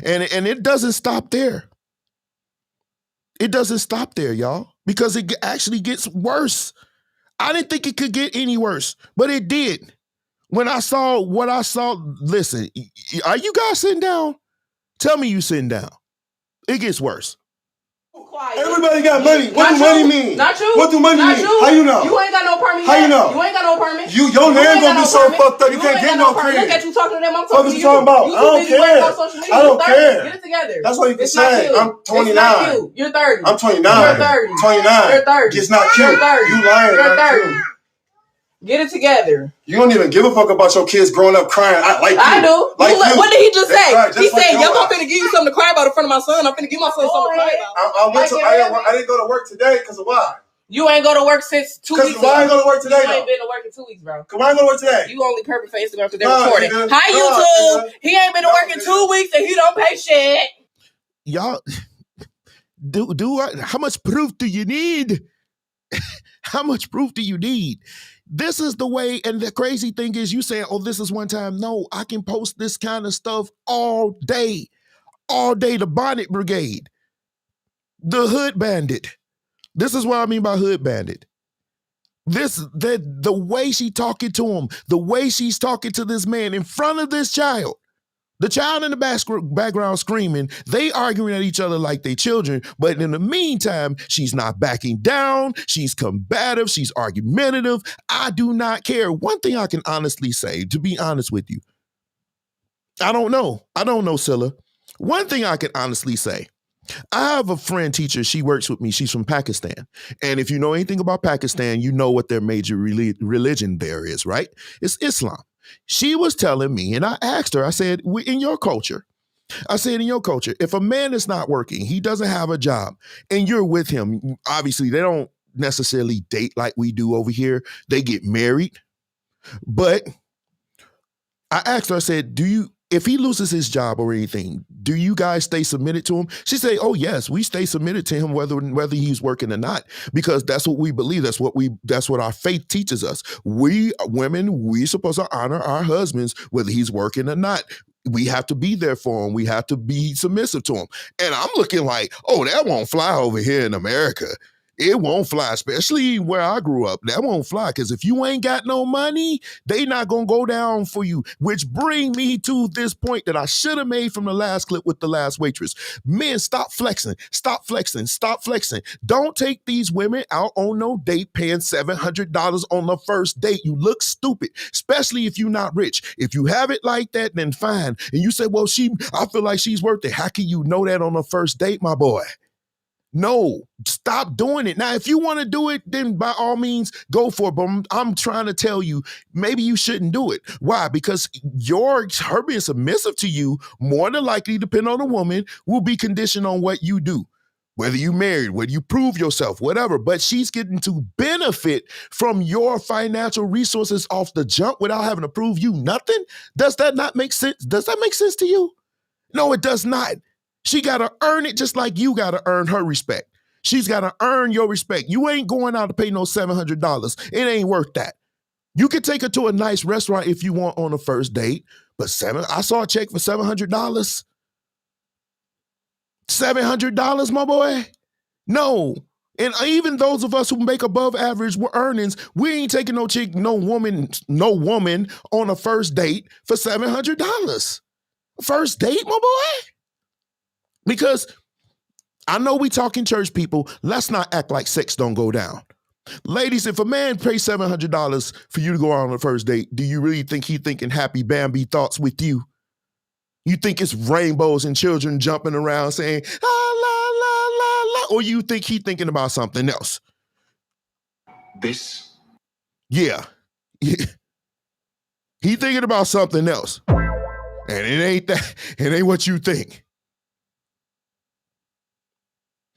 And it doesn't stop there. It doesn't stop there, y'all, because it actually gets worse. I didn't think it could get any worse, but it did. When I saw what I saw, listen, are you guys sitting down? Tell me you sitting down. It gets worse. Everybody got money. What do money mean? Not you. What do money mean? You. How you know? You ain't got no permit. How you know? You ain't got no permit. Your name gonna be so fucked up. You can't get no crib. Look at you talking to them. I'm What talking you to you. talking about? I don't care. I don't care. Get it together. That's what you can It's not say. you. I'm 29. It's not you. You're 30. I'm 29. You're 30. 29. You're 30. It's not cute. You're 30. You lying. You're 30. Get it together. You don't even give a fuck about your kids growing up crying. I do. Like what did he just say? Right, he said, "Yo, I'm finna give you something to cry about in front of my son. I'm finna give my son something to cry about." I didn't go to work today because of why? You ain't go to work since 2 weeks ago. Why I ain't go to work today? You ain't been to work in 2 weeks, bro. Why I ain't go to work today? You only perfect for Instagram because they're recording. Hi, YouTube. He ain't been to work in 2 weeks and he don't pay shit. Y'all, how much proof do you need? How much proof do you need? This is the way, and the crazy thing is you saying, oh, this is one time. No, I can post this kind of stuff all day. All day, the Bonnet Brigade. The Hood Bandit. This is what I mean by Hood Bandit. The way she talking to him, the way she's talking to this man in front of this child. The child in the background screaming, they arguing at each other like they children, but in the meantime, she's not backing down, she's combative, she's argumentative. I do not care. One thing I can honestly say, to be honest with you, I don't know, Scylla. One thing I can honestly say, I have a friend teacher, she works with me, she's from Pakistan. And if you know anything about Pakistan, you know what their major religion there is, right? It's Islam. She was telling me, and I asked her, I said, in your culture, if a man is not working, he doesn't have a job, and you're with him, obviously they don't necessarily date like we do over here. They get married. But I asked her, I said, if he loses his job or anything, do you guys stay submitted to him? She said, oh yes, we stay submitted to him whether he's working or not, because that's what we believe. That's what our faith teaches us. We women, we're supposed to honor our husbands whether he's working or not. We have to be there for him. We have to be submissive to him. And I'm looking like, oh, that won't fly over here in America. It won't fly, especially where I grew up. That won't fly, because if you ain't got no money, they not going to go down for you. Which bring me to this point that I should have made from the last clip with the last waitress. Men, stop flexing. Stop flexing. Stop flexing. Don't take these women out on no date paying $700 on the first date. You look stupid, especially if you're not rich. If you have it like that, then fine. And you say, well, I feel like she's worth it. How can you know that on the first date, my boy? No, stop doing it. Now, if you want to do it, then by all means, go for it. But I'm trying to tell you, maybe you shouldn't do it. Why? Because her being submissive to you, more than likely, depending on the woman, will be conditioned on what you do. Whether you married, whether you prove yourself, whatever. But she's getting to benefit from your financial resources off the jump without having to prove you nothing. Does that not make sense? Does that make sense to you? No, it does not. She got to earn it just like you got to earn her respect. She's got to earn your respect. You ain't going out to pay no $700. It ain't worth that. You can take her to a nice restaurant if you want on a first date, but I saw a check for $700. $700, my boy? No. And even those of us who make above average earnings, we ain't taking no woman on a first date for $700. First date, my boy? Because I know we talking church people. Let's not act like sex don't go down. Ladies, if a man pays $700 for you to go out on a first date, do you really think he thinking happy Bambi thoughts with you? You think it's rainbows and children jumping around saying, la, la, la, la, la, or you think he thinking about something else? This? Yeah. He thinking about something else. And it ain't what you think.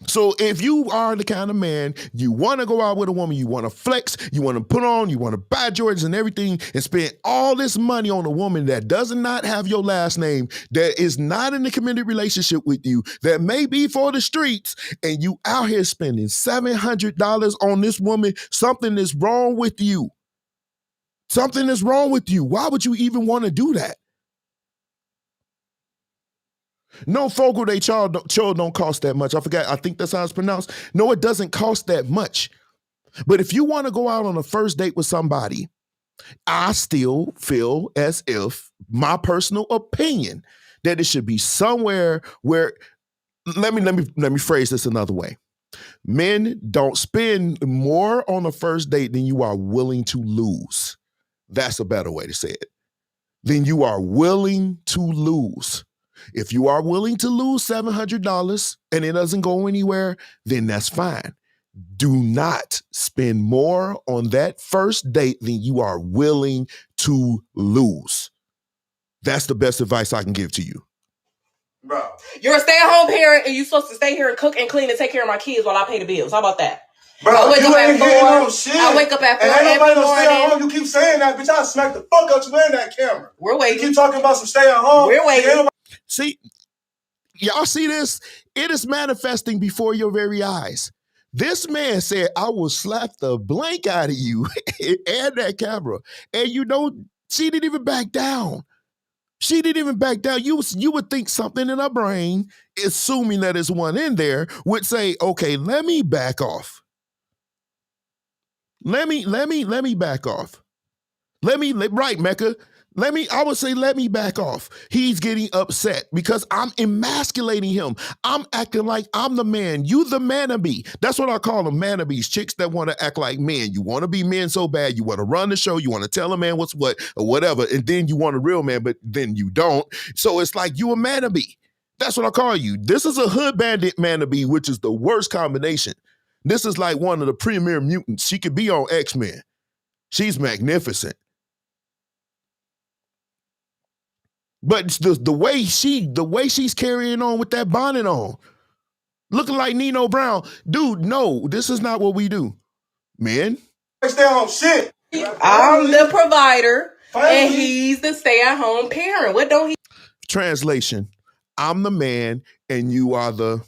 So if you are the kind of man, you want to go out with a woman, you want to flex, you want to put on, you want to buy Jordans and everything and spend all this money on a woman that does not have your last name, that is not in a committed relationship with you, that may be for the streets, and you out here spending $700 on this woman, something is wrong with you. Something is wrong with you. Why would you even want to do that? No, Fogo de Chao don't cost that much. I forgot. I think that's how it's pronounced. No, it doesn't cost that much. But if you want to go out on a first date with somebody, I still feel as if, my personal opinion, that it should be somewhere where, let me phrase this another way. Men don't spend more on a first date than you are willing to lose. That's a better way to say it. Than you are willing to lose. If you are willing to lose $700 and it doesn't go anywhere, then that's fine. Do not spend more on that first date than you are willing to lose. That's the best advice I can give to you. Bro, you're a stay-at-home parent and you're supposed to stay here and cook and clean and take care of my kids while I pay the bills. How about that? Bro, I wake you up ain't at 4. getting no shit. I wake up at 4 and ain't every nobody morning. Stay at home. You keep saying that, bitch. I'll smack the fuck out you in that camera. We're waiting. You keep talking about some stay at home. We're waiting. See, y'all see this? It is manifesting before your very eyes. This man said, I will slap the blank out of you and that camera. And you know, she didn't even back down. She didn't even back down. You would think something in her brain, assuming that there's one in there, would say, okay, let me back off. Let me back off. Right, Mecca. I would say, let me back off. He's getting upset because I'm emasculating him. I'm acting like I'm the man. You the man-a-bee. That's what I call them, man-a-bees, chicks that want to act like men. You want to be men so bad. You want to run the show. You want to tell a man what's what or whatever. And then you want a real man, but then you don't. So it's like you a man-a-bee. That's what I call you. This is a hood bandit man-a-bee, which is the worst combination. This is like one of the premier mutants. She could be on X-Men. She's magnificent. But the way she's carrying on with that bonnet on, looking like Nino Brown, dude. No, this is not what we do, man. Stay at home shit. I'm the provider, and he's the stay-at-home parent. What don't he? Translation: I'm the man, and you are the.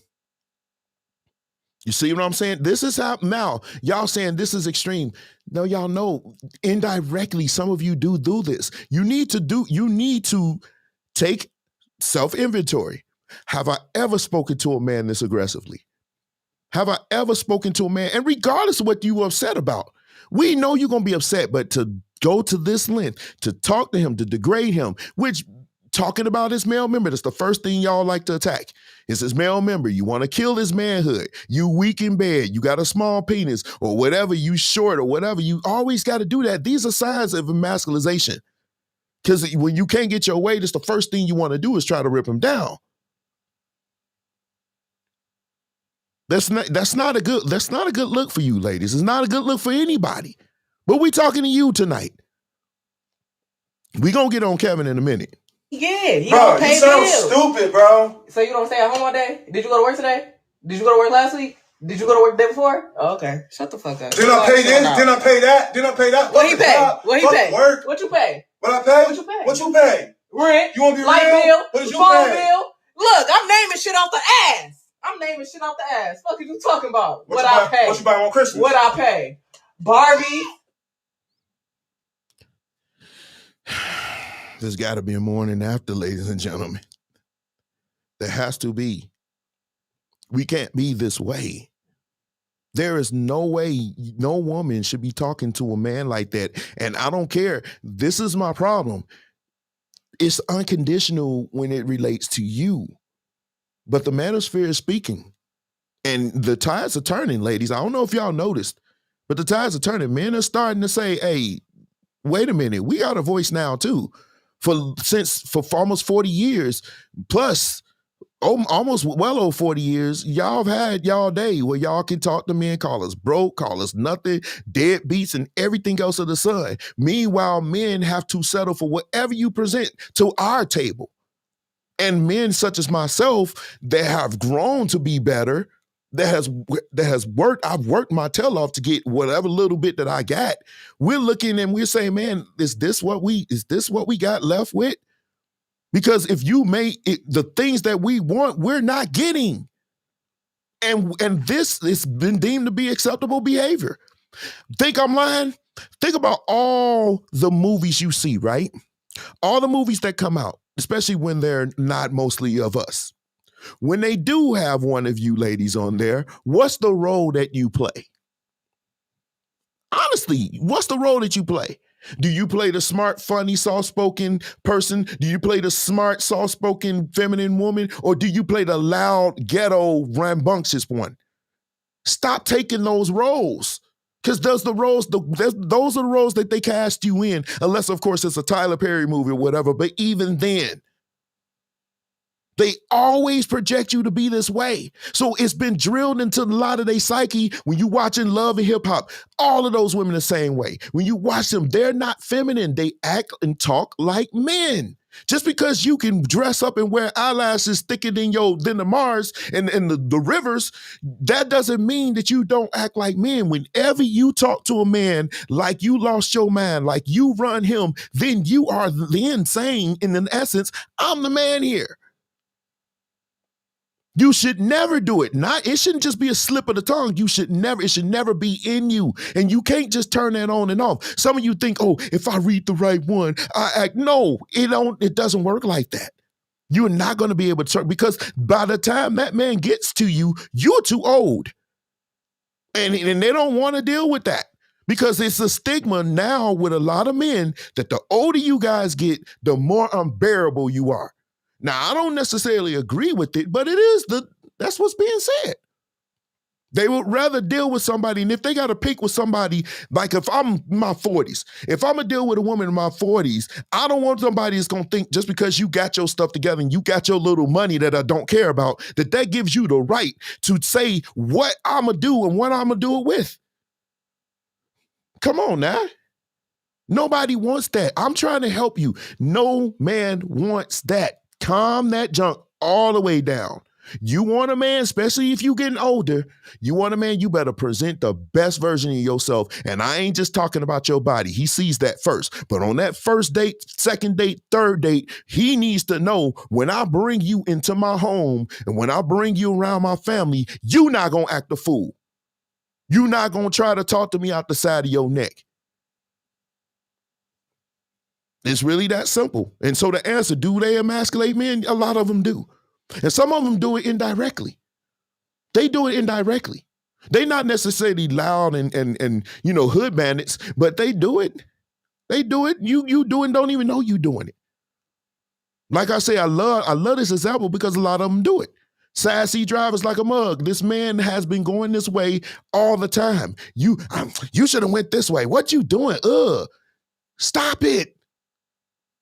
You see what I'm saying? This is how now y'all saying this is extreme. No, y'all know indirectly some of you do this. You need to take self-inventory. Have I ever spoken to a man this aggressively? Have I ever spoken to a man? And regardless of what you were upset about, we know you're going to be upset, but to go to this length, to talk to him, to degrade him, which talking about his male member, that's the first thing y'all like to attack. Is his male member. You want to kill his manhood. You weak in bed. You got a small penis or whatever. You short or whatever. You always got to do that. These are signs of emasculation. Because when you can't get your way, that's the first thing you want to do is try to rip him down. That's not a good look for you, ladies. It's not a good look for anybody. But we talking to you tonight. We gonna get on Kevin in a minute. Yeah, bro, you sound stupid, bro. So you don't stay at home all day? Did you go to work today? Did you go to work last week? Did you go to work the day before? Oh, okay. Shut the fuck up. Did I pay this? Did I pay that? Did I pay that? What he pay? What he pay? Work. What you pay? What I pay? What you pay? What you pay? Rent. You want to be light real? bill? What did you phone pay? bill? Look, I'm naming shit off the ass. Fuck are you talking about? What I pay? What you buy on Christmas? What I pay? Barbie. There's got to be a morning after, ladies and gentlemen. There has to be. We can't be this way. There is no way no woman should be talking to a man like that. And I don't care. This is my problem. It's unconditional when it relates to you. But the manosphere is speaking. And the tides are turning, ladies. I don't know if y'all noticed, but the tides are turning. Men are starting to say, hey, wait a minute. We got a voice now, too. For almost 40 years, plus almost well over 40 years, y'all have had y'all day where y'all can talk to men, call us broke, call us nothing, deadbeats, and everything else of the sun. Meanwhile, men have to settle for whatever you present to our table. And men such as myself that have grown to be better, that has worked, I've worked my tail off to get whatever little bit that I got. We're looking and we're saying, man, is this what we got left with? Because if you make it, the things that we want, we're not getting. And this has been deemed to be acceptable behavior. Think I'm lying? Think about all the movies you see, right? All the movies that come out, especially when they're not mostly of us. When they do have one of you ladies on there, what's the role that you play? Honestly, what's the role that you play? Do you play the smart, funny, soft-spoken person? Do you play the smart, soft-spoken, feminine woman? Or do you play the loud, ghetto, rambunctious one? Stop taking those roles. Because those are the roles that they cast you in, unless, of course, it's a Tyler Perry movie or whatever. But even then, they always project you to be this way. So it's been drilled into a lot of their psyche. When you watching Love and Hip Hop, all of those women the same way. When you watch them, they're not feminine. They act and talk like men. Just because you can dress up and wear eyelashes thicker than the Mars and the rivers, that doesn't mean that you don't act like men. Whenever you talk to a man like you lost your mind, like you run him, then you are then saying, in essence, I'm the man here. You should never do it. It shouldn't just be a slip of the tongue. It should never be in you. And you can't just turn that on and off. Some of you think, oh, if I read the right one, I act. No, it doesn't work like that. You're not going to be able to turn, because by the time that man gets to you, you're too old. And they don't want to deal with that. Because it's a stigma now with a lot of men that the older you guys get, the more unbearable you are. Now, I don't necessarily agree with it, but that's what's being said. They would rather deal with somebody, and if they got to pick with somebody, like if I'm in my 40s, if I'm going to deal with a woman in my 40s, I don't want somebody that's going to think just because you got your stuff together and you got your little money that I don't care about, that gives you the right to say what I'm going to do and what I'm going to do it with. Come on now. Nobody wants that. I'm trying to help you. No man wants that. Calm that junk all the way down. You want a man, especially if you're getting older, you want a man, you better present the best version of yourself. And I ain't just talking about your body. He sees that first. But on that first date, second date, third date, he needs to know when I bring you into my home and when I bring you around my family, you're not going to act a fool. You're not going to try to talk to me out the side of your neck. It's really that simple. And so the answer, do they emasculate men? A lot of them do. And some of them do it indirectly. They do it indirectly. They're not necessarily loud and hood bandits, but they do it. They do it. You do it, don't even know you doing it. Like I say, I love this example because a lot of them do it. Sassy drivers like a mug. This man has been going this way all the time. You should have went this way. What you doing? Stop it.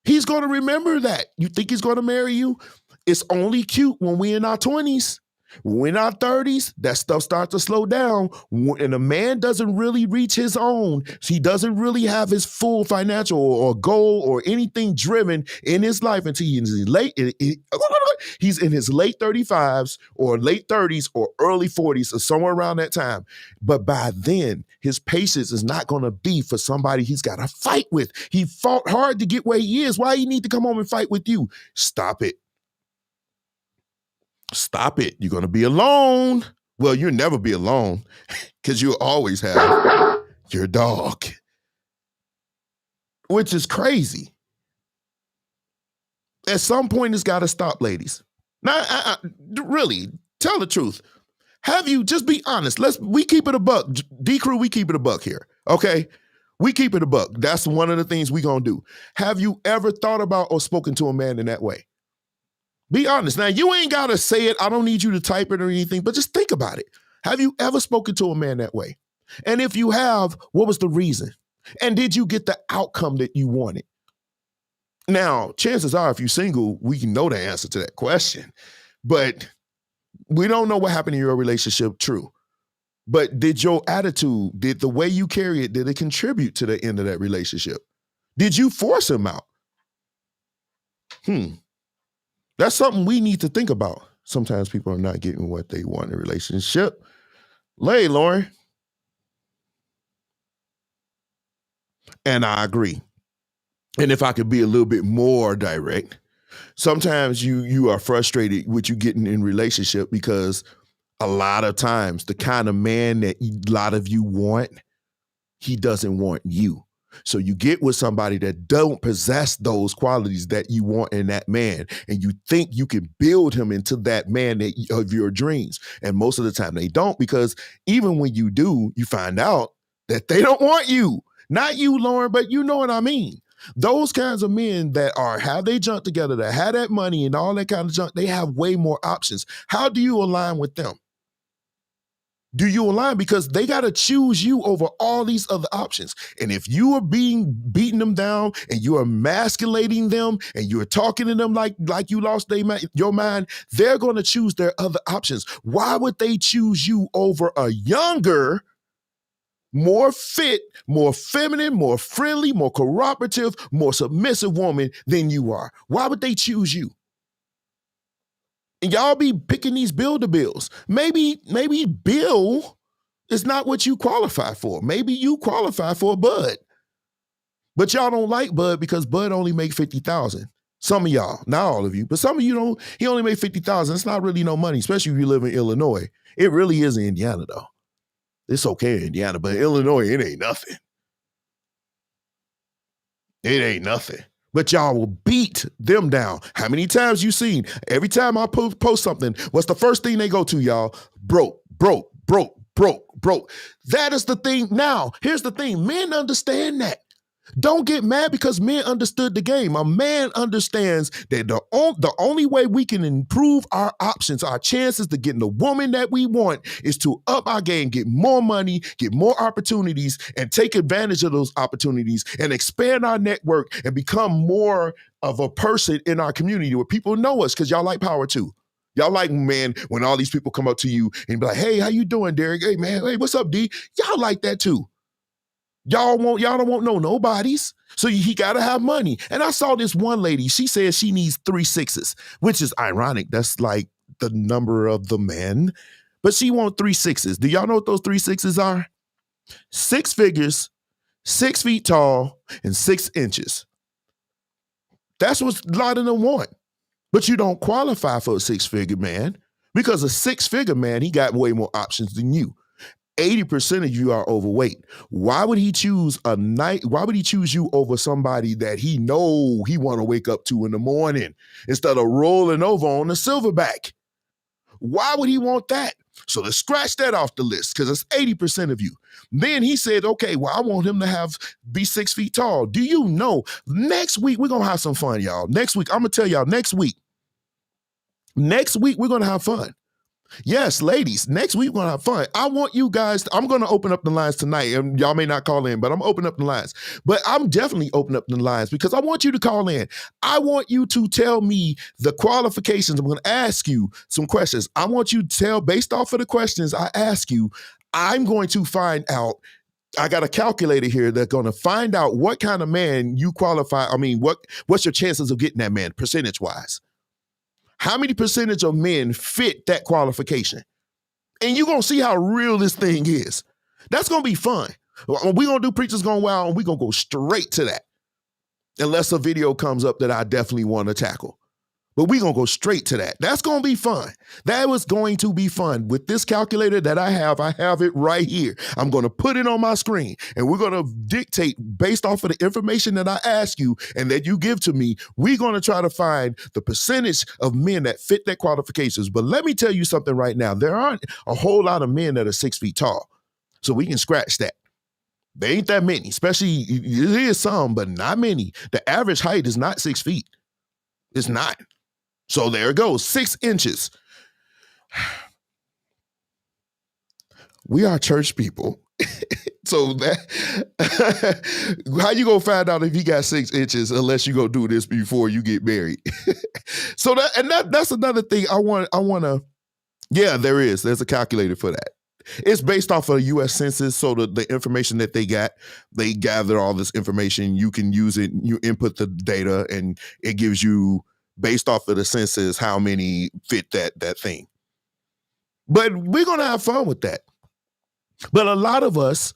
He's going to remember that. You think he's going to marry you? It's only cute when we're in our 20s. When in our 30s, that stuff starts to slow down, and a man doesn't really reach his own. He doesn't really have his full financial or goal or anything driven in his life until he's in his late 35s or late 30s or early 40s or somewhere around that time. But by then, his patience is not going to be for somebody he's got to fight with. He fought hard to get where he is. Why he need to come home and fight with you? Stop it. Stop it. You're going to be alone. Well, you'll never be alone because you'll always have your dog, which is crazy. At some point, it's got to stop, ladies. Now, really, tell the truth. Have you, just be honest. We keep it a buck. D-Crew, we keep it a buck here, okay? We keep it a buck. That's one of the things we going to do. Have you ever thought about or spoken to a man in that way? Be honest. Now, you ain't got to say it. I don't need you to type it or anything, but just think about it. Have you ever spoken to a man that way? And if you have, what was the reason? And did you get the outcome that you wanted? Now, chances are, if you're single, we can know the answer to that question. But we don't know what happened in your relationship, true. But did your attitude, did the way you carry it, did it contribute to the end of that relationship? Did you force him out? That's something we need to think about. Sometimes people are not getting what they want in a relationship. Lauren. And I agree. And if I could be a little bit more direct, sometimes you are frustrated with you getting in relationship because a lot of times the kind of man that a lot of you want, he doesn't want you. So you get with somebody that don't possess those qualities that you want in that man, and you think you can build him into that man of your dreams. And most of the time they don't, because even when you do, you find out that they don't want you. Not you, Lauren, but you know what I mean. Those kinds of men that have they junk together, that have that money and all that kind of junk, they have way more options. How do you align with them? Do you align? Because they got to choose you over all these other options. And if you are beating them down and you are emasculating them and you're talking to them like you lost your mind, they're going to choose their other options. Why would they choose you over a younger, more fit, more feminine, more friendly, more cooperative, more submissive woman than you are? Why would they choose you? And y'all be picking these build-a-bills. Maybe Bill is not what you qualify for. Maybe you qualify for a Bud. But y'all don't like Bud because Bud only make $50,000. Some of y'all, not all of you, but some of you don't. He only made $50,000. It's not really no money, especially if you live in Illinois. It really is in Indiana, though. It's okay in Indiana, but in Illinois, it ain't nothing. It ain't nothing. But y'all will beat them down. How many times you seen? Every time I post something, what's the first thing they go to, y'all? Broke. That is the thing. Now, here's the thing. Men understand that. Don't get mad because men understood the game. A man understands that the only way we can improve our options, our chances to getting the woman that we want, is to up our game, get more money, get more opportunities, and take advantage of those opportunities and expand our network and become more of a person in our community where people know us, because y'all like power too. Y'all like, man, when all these people come up to you and be like, hey, how you doing, Derek? Hey, man, hey, what's up, D? Y'all like that too. Y'all don't want nobodies. So he got to have money. And I saw this one lady, she says she needs 3 6s, which is ironic. That's like the number of the men. But she wants 3 6s. Do y'all know what those 3 6s are? 6 figures, 6 feet tall, and 6 inches. That's what a lot of them want. But you don't qualify for a 6-figure man, because a 6-figure man, he got way more options than you. 80% of you are overweight. Why would he choose you over somebody that he know he want to wake up to in the morning instead of rolling over on the silverback? Why would he want that? So let's scratch that off the list, because it's 80% of you. Then he said, okay, well, I want him to be 6 feet tall. Do you know, next week, we're going to have some fun, y'all. Next week, I'm going to tell y'all, next week, we're going to have fun. Yes, ladies, next week we're going to have fun. I want you guys, I'm going to open up the lines tonight, and y'all may not call in, but I'm going to open up the lines. But I'm definitely opening up the lines because I want you to call in. I want you to tell me the qualifications. I'm going to ask you some questions. I want you to tell, based off of the questions I ask you, I'm going to find out. I got a calculator here that's going to find out what kind of man you qualify. I mean, what's your chances of getting that man percentage-wise? How many percentage of men fit that qualification? And you're going to see how real this thing is. That's going to be fun. We're going to do Preachers Gone Wild, and we're going to go straight to that. Unless a video comes up that I definitely want to tackle. But we're going to go straight to that. That's going to be fun. That was going to be fun. With this calculator that I have it right here. I'm going to put it on my screen, and we're going to dictate based off of the information that I ask you and that you give to me. We're going to try to find the percentage of men that fit that qualifications. But let me tell you something right now. There aren't a whole lot of men that are 6 feet tall. So we can scratch that. There ain't that many, especially there is some, but not many. The average height is not 6 feet. It's not. So there it goes, 6 inches. We are church people. So that how you gonna find out if he got 6 inches unless you go do this before you get married? So that's another thing I want to. Yeah, there's a calculator for that. It's based off of the U.S. Census, so the information that they gather all this information. You can use it. You input the data, and it gives you, based off of the census, how many fit that thing. But we're going to have fun with that. But a lot of us,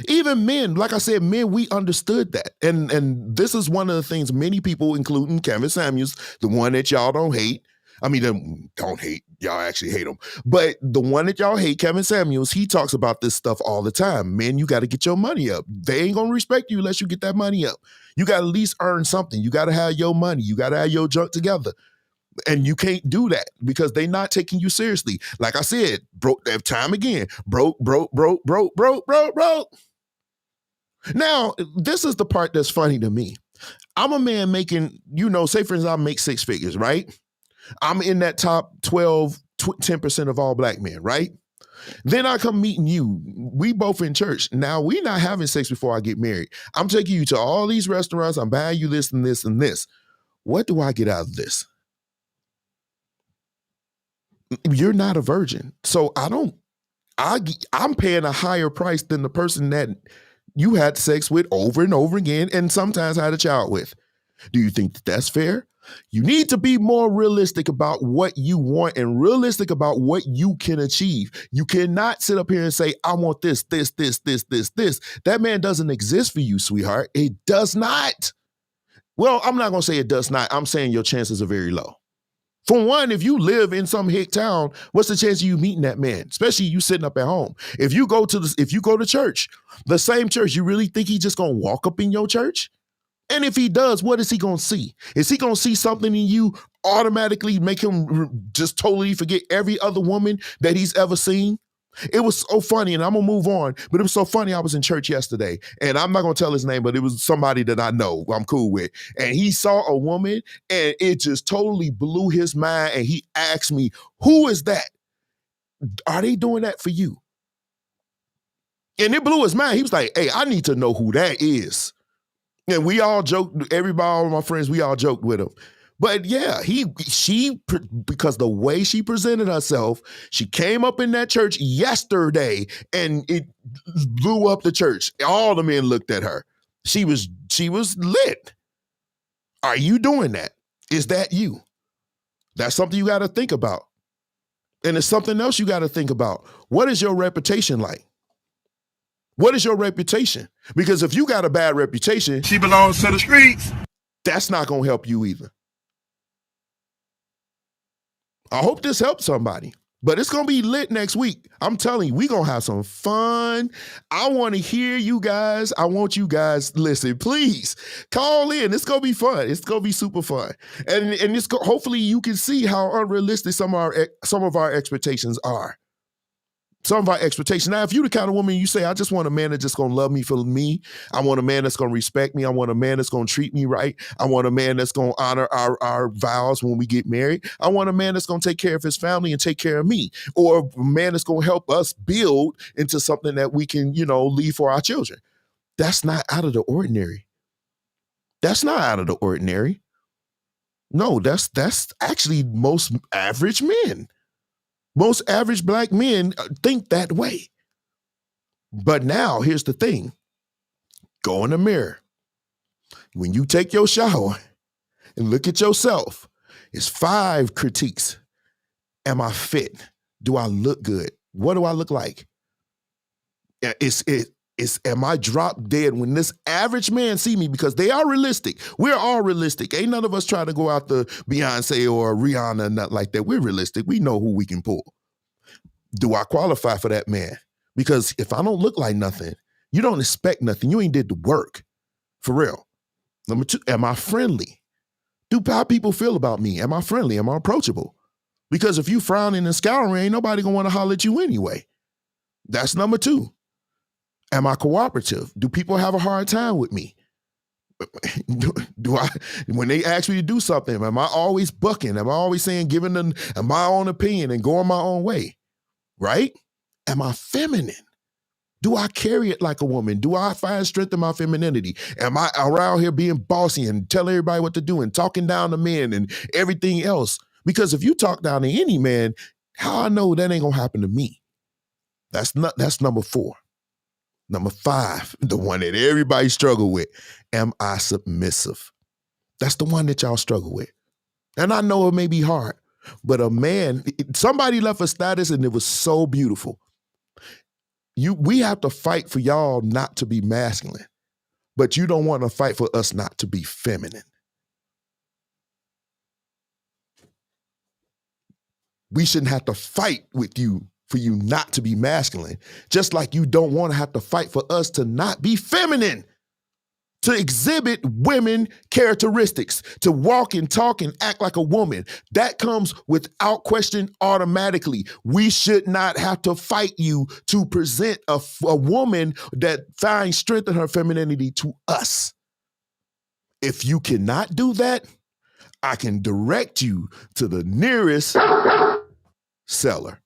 even men, like I said, men, we understood that. And this is one of the things many people, including Kevin Samuels, the one that y'all don't hate. I mean, don't hate. Y'all actually hate him. But the one that y'all hate, Kevin Samuels, he talks about this stuff all the time. Man, you got to get your money up. They ain't going to respect you unless you get that money up. You got to at least earn something. You got to have your money. You got to have your junk together. And you can't do that because they're not taking you seriously. Like I said, broke that time again. Broke. Now, this is the part that's funny to me. I'm a man making, say for instance, I make 6 figures, right? I'm in that top 12, 10% of all black men, right? Then I come meeting you. We both in church. Now, we not having sex before I get married. I'm taking you to all these restaurants. I'm buying you this and this and this. What do I get out of this? You're not a virgin. So I'm paying a higher price than the person that you had sex with over and over again and sometimes had a child with. Do you think that that's fair? You need to be more realistic about what you want and realistic about what you can achieve. You cannot sit up here and say, I want this. That man doesn't exist for you, sweetheart. It does not. Well, I'm not going to say it does not. I'm saying your chances are very low. For one, if you live in some hick town, what's the chance of you meeting that man? Especially you sitting up at home. If you go to church, the same church, you really think he's just going to walk up in your church? And if he does, what is he going to see? Is he going to see something in you automatically make him just totally forget every other woman that he's ever seen? It was so funny, and I'm going to move on, but it was so funny. I was in church yesterday, and I'm not going to tell his name, but it was somebody that I know, I'm cool with. And he saw a woman, and it just totally blew his mind, and he asked me, who is that? Are they doing that for you? And it blew his mind. He was like, hey, I need to know who that is. And we all joked, all of my friends, we all joked with him. But yeah, because the way she presented herself, she came up in that church yesterday and it blew up the church. All the men looked at her. She was lit. Are you doing that? Is that you? That's something you got to think about. And it's something else you got to think about. What is your reputation like? What is your reputation? Because if you got a bad reputation, she belongs to the streets. That's not going to help you either. I hope this helps somebody, but it's going to be lit next week. I'm telling you, we're going to have some fun. I want to hear you guys. I want you guys, listen, please call in. It's going to be fun. It's going to be super fun. And hopefully you can see how unrealistic some of our expectations are. Some of our expectations. Now, if you're the kind of woman you say, I just want a man that's just going to love me for me. I want a man that's going to respect me. I want a man that's going to treat me right. I want a man that's going to honor our vows when we get married. I want a man that's going to take care of his family and take care of me. Or a man that's going to help us build into something that we can, leave for our children. That's not out of the ordinary. That's not out of the ordinary. No, that's actually most average men. Most average black men think that way. But now, here's the thing. Go in the mirror. When you take your shower and look at yourself, it's 5 critiques. Am I fit? Do I look good? What do I look like? Am I drop dead when this average man see me? Because they are realistic. We're all realistic. Ain't none of us trying to go out to Beyonce or Rihanna, nothing like that. We're realistic. We know who we can pull. Do I qualify for that man? Because if I don't look like nothing, you don't expect nothing. You ain't did the work. For real. Number 2, am I friendly? How people feel about me? Am I friendly? Am I approachable? Because if you frowning and scouring, ain't nobody gonna want to holler at you anyway. That's number 2. Am I cooperative? Do people have a hard time with me? Do I, when they ask me to do something, am I always bucking? Am I always saying, giving them my own opinion and going my own way? Right? Am I feminine? Do I carry it like a woman? Do I find strength in my femininity? Am I around here being bossy and telling everybody what to do and talking down to men and everything else? Because if you talk down to any man, how I know that ain't gonna happen to me? That's number 4. Number 5, the one that everybody struggle with. Am I submissive? That's the one that y'all struggle with. And I know it may be hard, but a man, somebody left a status and it was so beautiful. We have to fight for y'all not to be masculine, but you don't want to fight for us not to be feminine. We shouldn't have to fight with you for you not to be masculine, just like you don't want to have to fight for us to not be feminine, to exhibit women characteristics, to walk and talk and act like a woman. That comes without question automatically. We should not have to fight you to present a woman that finds strength in her femininity to us. If you cannot do that, I can direct you to the nearest seller.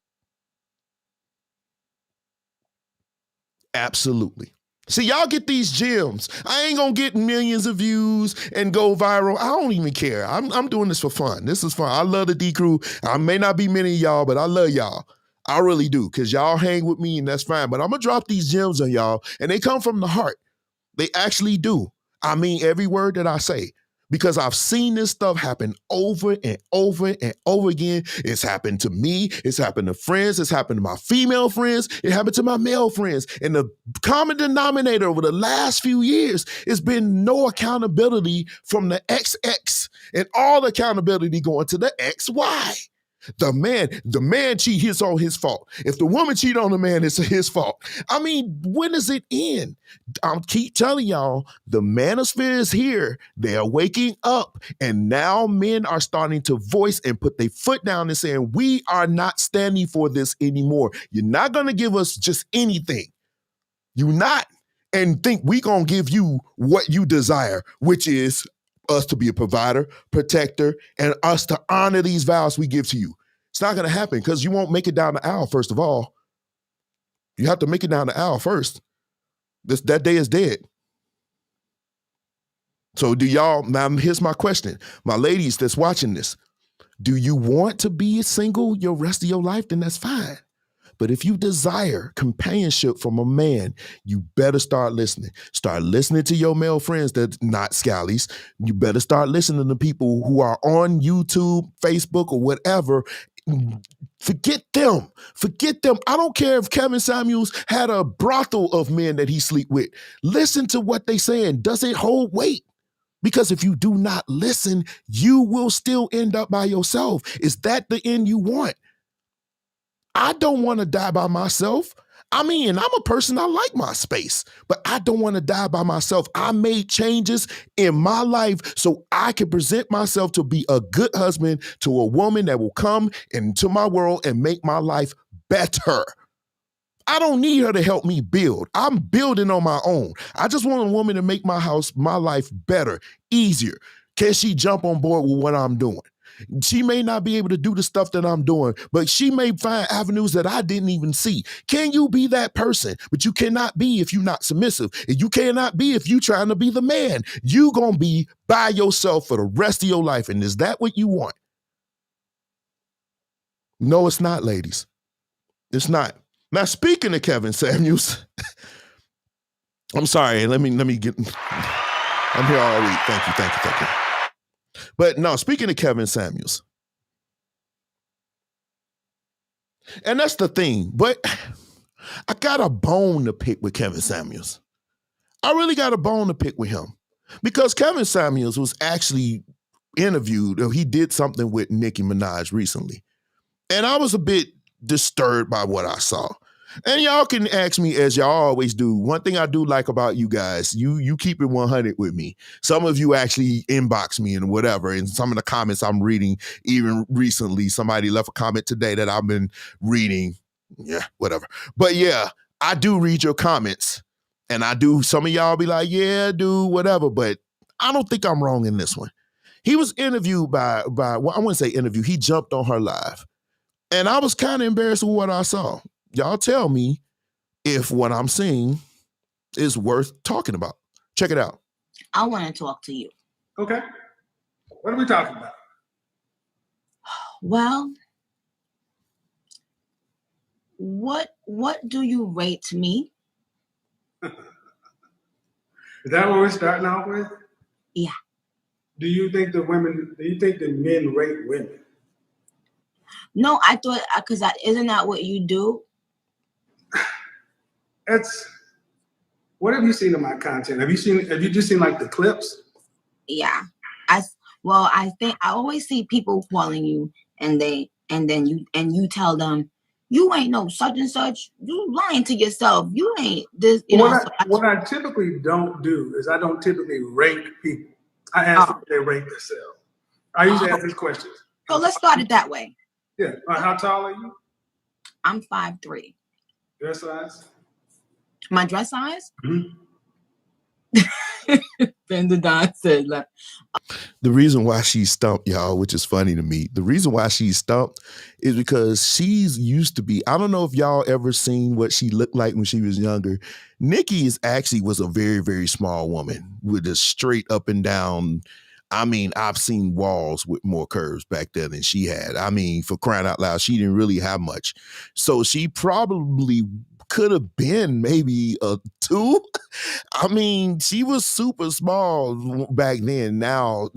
Absolutely. See, y'all get these gems. I ain't gonna get millions of views and go viral. I don't even care. I'm doing this for fun. This is fun. I love the D Crew. I may not be many of y'all, but I love y'all. I really do, because y'all hang with me and that's fine. But I'm gonna drop these gems on y'all, and they come from the heart. They actually do. I mean every word that I say. Because I've seen this stuff happen over and over and over again. It's happened to me. It's happened to friends. It's happened to my female friends. It happened to my male friends. And the common denominator over the last few years has been no accountability from the XX and all accountability going to the XY. The man cheat, it's all his fault. If the woman cheat on the man, it's his fault. I mean, when does it end? I'll keep telling y'all, the manosphere is here. They are waking up. And now men are starting to voice and put their foot down and saying, we are not standing for this anymore. You're not going to give us just anything. You're not. And think we going to give you what you desire, which is us to be a provider, protector, and us to honor these vows we give to you. It's not going to happen because you won't make it down the aisle, first of all. You have to make it down the aisle first. That day is dead. So now here's my question. My ladies that's watching this, do you want to be single your rest of your life? Then that's fine. But if you desire companionship from a man, you better start listening. Start listening to your male friends that's not scallies. You better start listening to people who are on YouTube, Facebook, or whatever. Forget them. Forget them. I don't care if Kevin Samuels had a brothel of men that he sleep with. Listen to what they saying. Does it hold weight? Because if you do not listen, you will still end up by yourself. Is that the end you want? I don't want to die by myself. I mean, I'm a person, I like my space, but I don't want to die by myself. I made changes in my life so I can present myself to be a good husband to a woman that will come into my world and make my life better. I don't need her to help me build. I'm building on my own. I just want a woman to make my house, my life better, easier. Can she jump on board with what I'm doing? She may not be able to do the stuff that I'm doing, but she may find avenues that I didn't even see. Can you be that person? But you cannot be if you're not submissive. And you cannot be if you're trying to be the man. You gonna be by yourself for the rest of your life. And is that what you want? No, it's not, ladies. It's not. Now, speaking of Kevin Samuels, I'm sorry, let me get, I'm here all week. Thank you. But no, speaking of Kevin Samuels, and that's the thing, but I got a bone to pick with Kevin Samuels. I really got a bone to pick with him because Kevin Samuels was actually interviewed, or he did something with Nicki Minaj recently. And I was a bit disturbed by what I saw. And y'all can ask me, as y'all always do. One thing I do like about you guys, you keep it 100 with me. Some of you actually inbox me and whatever. And some of the comments I'm reading, even recently, somebody left a comment today that I've been reading. Yeah, whatever. But yeah, I do read your comments. And I do, some of y'all be like, yeah, dude, whatever. But I don't think I'm wrong in this one. He was interviewed by well, I wouldn't say interview. He jumped on her live. And I was kind of embarrassed with what I saw. Y'all tell me if what I'm seeing is worth talking about. Check it out. I want to talk to you. Okay. What are we talking about? Well, what do you rate me? Is that what we're starting off with? Yeah. Do you think the men rate women? No, I thought, because isn't that what you do? What have you seen of my content? Have you just seen like the clips? Yeah. I think I always see people calling you and you tell them, you ain't no such and such. You lying to yourself. You ain't this, What I typically don't do is I don't typically rank people. I ask them if they rank themselves. I usually ask these questions. So let's start it that way. Yeah. How tall are you? I'm 5'3". Dress size? My dress size? Mm-hmm. Don said like. The reason why she's stumped, y'all, which is funny to me, the reason why she's stumped is because she's used to be, I don't know if y'all ever seen what she looked like when she was younger. Nikki was a very, very small woman with a straight up and down. I mean, I've seen walls with more curves back then than she had. I mean, for crying out loud, she didn't really have much. So she probably could have been maybe a 2. I mean, she was super small back then. Now,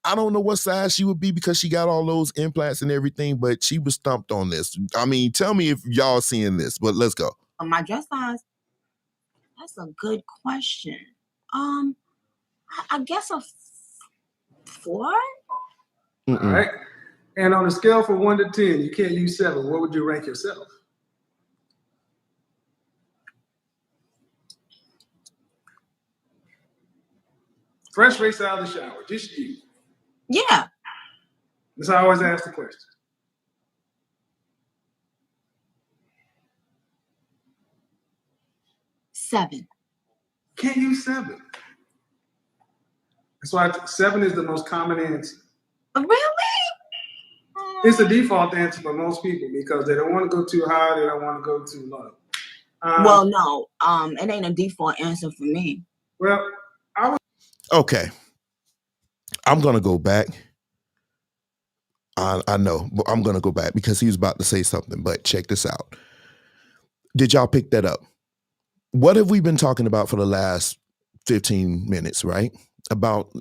I don't know what size she would be because she got all those implants and everything, but she was stumped on this. I mean, tell me if y'all seeing this, but let's go. My dress size? That's a good question. I guess a 4? All right. And on a scale from 1 to 10, you can't use 7. What would you rank yourself? Fresh face out of the shower, just you. Yeah. That's how I always ask the question. 7. Can't use 7. That's why 7 is the most common answer. Really? It's the default answer for most people because they don't want to go too high, they don't want to go too low. Well, no, it ain't a default answer for me. Well, okay. I'm going to go back. I know, but I'm going to go back because he was about to say something, but check this out. Did y'all pick that up? What have we been talking about for the last 15 minutes, right? About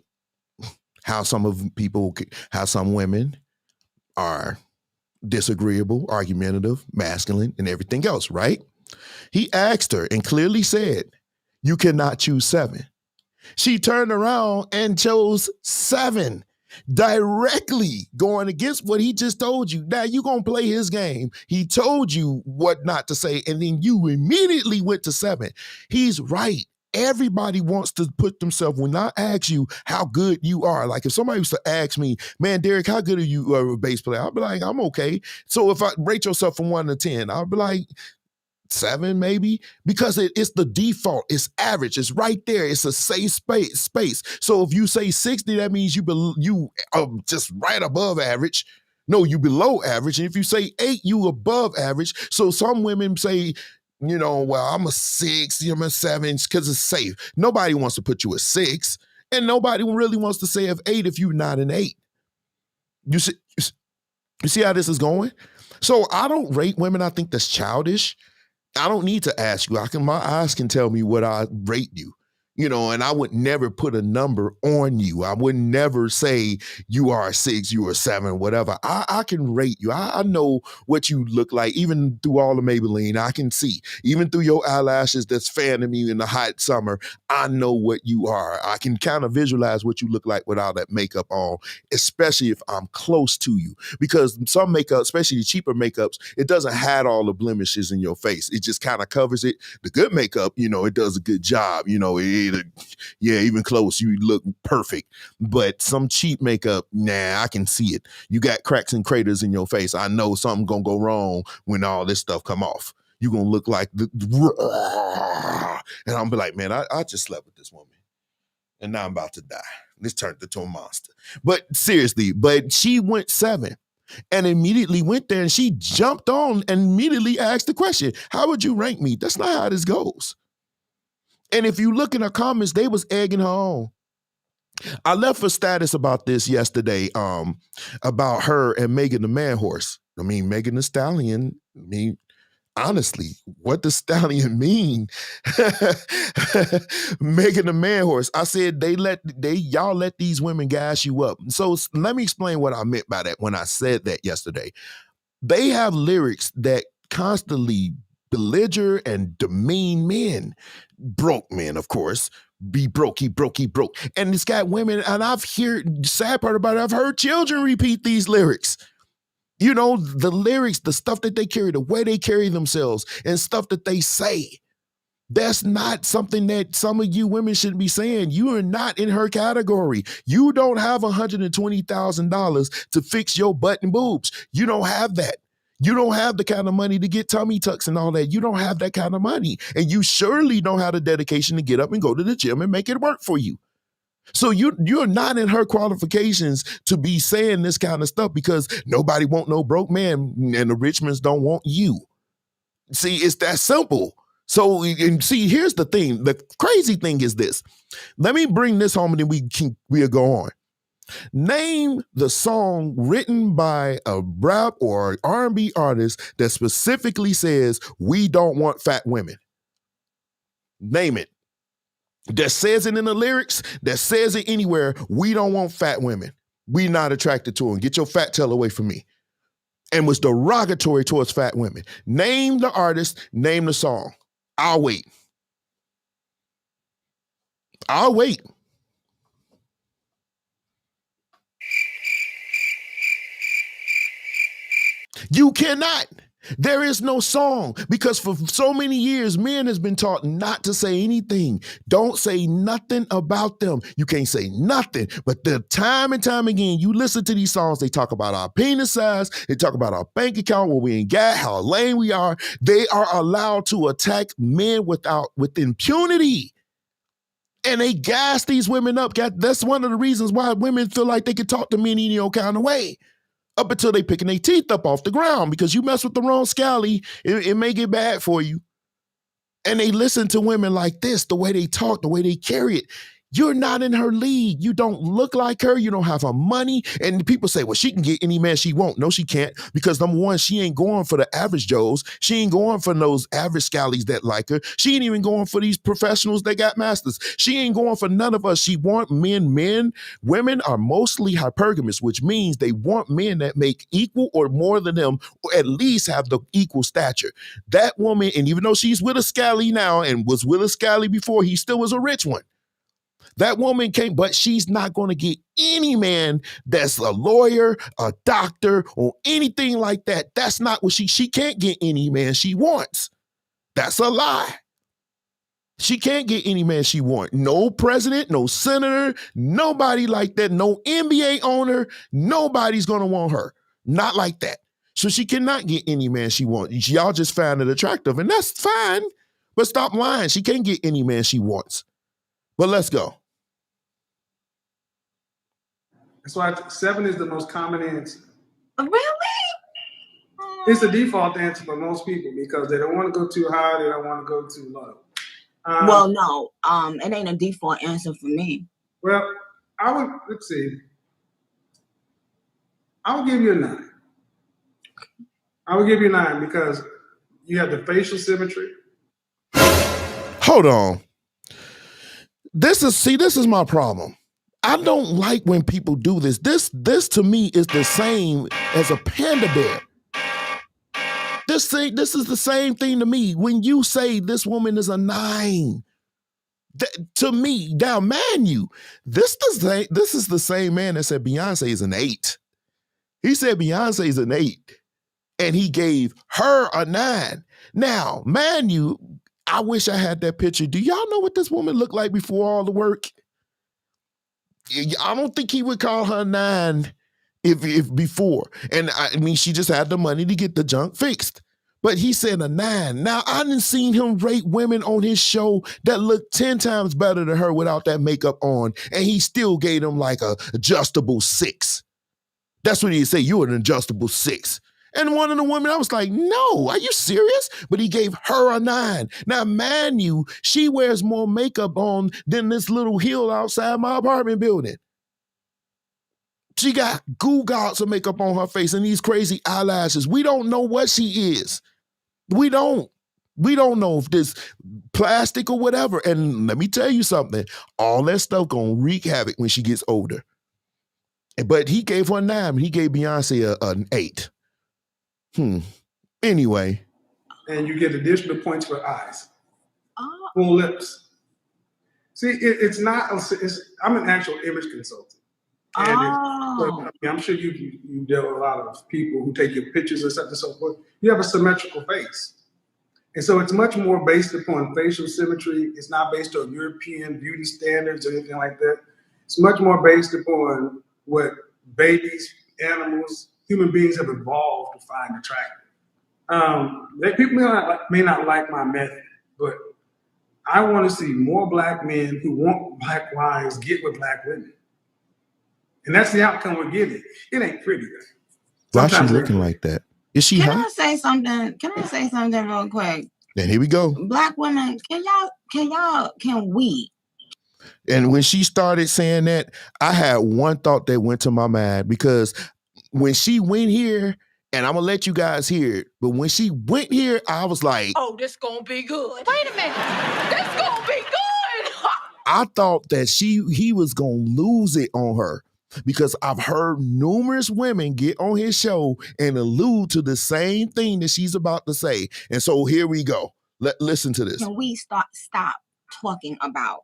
how some women are disagreeable, argumentative, masculine, and everything else, right? He asked her and clearly said, you cannot choose 7. She turned around and chose 7, directly going against what he just told you. Now you're going to play his game. He told you what not to say, and then you immediately went to 7. He's right. Everybody wants to put themselves, when I ask you how good you are, like if somebody used to ask me, man, Derek, how good are you a bass player? I'll be like, I'm okay. So if I rate yourself from 1 to 10, I'll be like, 7 maybe, because it's the default. It's average. It's right there. It's a safe space. So if you say 60, that means you are just right above average. No, you below average. And if you say 8, you above average. So some women say, well, I'm a 6, I'm a 7 because it's safe. Nobody wants to put you a 6, and nobody really wants to say of 8 if you're not an 8. You see how this is going? So I don't rate women. I think that's childish. I don't need to ask you. My eyes can tell me what I rate you. And I would never put a number on you. I would never say you are a 6, you are a 7, whatever. I can rate you. I know what you look like, even through all the Maybelline. I can see, even through your eyelashes that's fanning me in the hot summer, I know what you are. I can kind of visualize what you look like without that makeup on, especially if I'm close to you. Because some makeup, especially the cheaper makeups, it doesn't hide all the blemishes in your face. It just kind of covers it. The good makeup, it does a good job. Even close, you look perfect. But some cheap makeup, I can see it. You got cracks and craters in your face. I know something gonna go wrong when all this stuff come off. You're gonna look like and I'm be like, man, I just slept with this woman, and now I'm about to die. This turned into a monster. But seriously, she went 7 and immediately went there, and she jumped on and immediately asked the question, how would you rank me? That's not how this goes. And if you look in her comments, they was egging her on. I left a status about this yesterday, about her and Megan the Man Horse. Megan the Stallion. Honestly, what does stallion mean? Megan the Man Horse. I said y'all let these women gas you up. So let me explain what I meant by that when I said that yesterday. They have lyrics that constantly belliger and demean men. Broke men, of course. Be broke, he broke. And it's got women, and sad part about it, I've heard children repeat these lyrics. The lyrics, the stuff that they carry, the way they carry themselves, and stuff that they say. That's not something that some of you women should be saying. You are not in her category. You don't have $120,000 to fix your butt and boobs. You don't have that. You don't have the kind of money to get tummy tucks and all that. You don't have that kind of money. And you surely don't have the dedication to get up and go to the gym and make it work for you. So you're not in her qualifications to be saying this kind of stuff, because nobody want no broke man, and the rich men don't want you. See, it's that simple. So, and see, here's the thing. The crazy thing is this. Let me bring this home, and then we'll go on. Name the song written by a rap or R&B artist that specifically says, we don't want fat women. Name it. That says it in the lyrics, that says it anywhere, we don't want fat women. We not attracted to them. Get your fat tail away from me. And was derogatory towards fat women. Name the artist, name the song. I'll wait. You cannot. There is no song, because for so many years, men has been taught not to say anything. Don't say nothing about them. You can't say nothing. But the time and time again, you listen to these songs, they talk about our penis size, they talk about our bank account, what we ain't got, how lame we are. They are allowed to attack men with impunity. And they gas these women up. That's one of the reasons why women feel like they can talk to men any old kind of way. Up until they picking their teeth up off the ground, because you mess with the wrong scally, it may get bad for you. And they listen to women like this, the way they talk, the way they carry it. You're not in her league. You don't look like her. You don't have her money. And people say, well, she can get any man she wants. No, she can't. Because number one, she ain't going for the average Joes. She ain't going for those average scallies that like her. She ain't even going for these professionals that got masters. She ain't going for none of us. She want men. Women are mostly hypergamous, which means they want men that make equal or more than them, or at least have the equal stature. That woman, and even though she's with a scally now and was with a scally before, he still was a rich one. That woman came, but she's not going to get any man that's a lawyer, a doctor, or anything like that. That's not what she can't get any man she wants. That's a lie. She can't get any man she wants. No president, no senator, nobody like that. No NBA owner, nobody's going to want her. Not like that. So she cannot get any man she wants. Y'all just found it attractive, and that's fine. But stop lying. She can't get any man she wants. But let's go. That's why 7 is the most common answer. Really? It's the default answer for most people because they don't want to go too high, they don't want to go too low. Well, no, it ain't a default answer for me. Well, let's see. I would give you a 9. I would give you a 9 because you have the facial symmetry. Hold on. This is my problem. I don't like when people do this. This to me is the same as a panda bear. This is the same thing to me. When you say this woman is a 9, to me, now man you, this is the same man that said Beyonce is an 8. He said Beyonce is an 8, and he gave her a 9. Now, man you, I wish I had that picture. Do y'all know what this woman looked like before all the work? I don't think he would call her 9 if before. And I mean, she just had the money to get the junk fixed. But he said a 9. Now, I didn't seen him rate women on his show that looked 10 times better than her without that makeup on, and he still gave them like a adjustable 6. That's what he'd say, you're an adjustable 6. And one of the women, I was like, no, are you serious? But he gave her a 9. Now, man you, she wears more makeup on than this little hill outside my apartment building. She got goo gods of makeup on her face and these crazy eyelashes. We don't know what she is. We don't know if this plastic or whatever. And let me tell you something, all that stuff gonna wreak havoc when she gets older. But he gave her a 9. He gave Beyonce an 8. Anyway. And you get additional points for eyes. Full lips. See, it's not, I'm an actual image consultant. And I'm sure you dealt with a lot of people who take your pictures and stuff and so forth. You have a symmetrical face. And so it's much more based upon facial symmetry. It's not based on European beauty standards or anything like that. It's much more based upon what babies, animals, human beings have evolved to find attractive. People may not like my method, but I want to see more black men who want black wives get with black women. And that's the outcome we're getting. It ain't pretty. Why is she looking like that? Is she hot? Can I say something real quick? Then here we go. Black women, can we? And when she started saying that, I had one thought that went to my mind, because when she went here, and I'm gonna let you guys hear it, but when she went here, I was like, oh, this gonna be good. Wait a minute. This gonna be good. I thought that he was gonna lose it on her, because I've heard numerous women get on his show and allude to the same thing that she's about to say. And so here we go. Listen to this. Can we stop talking about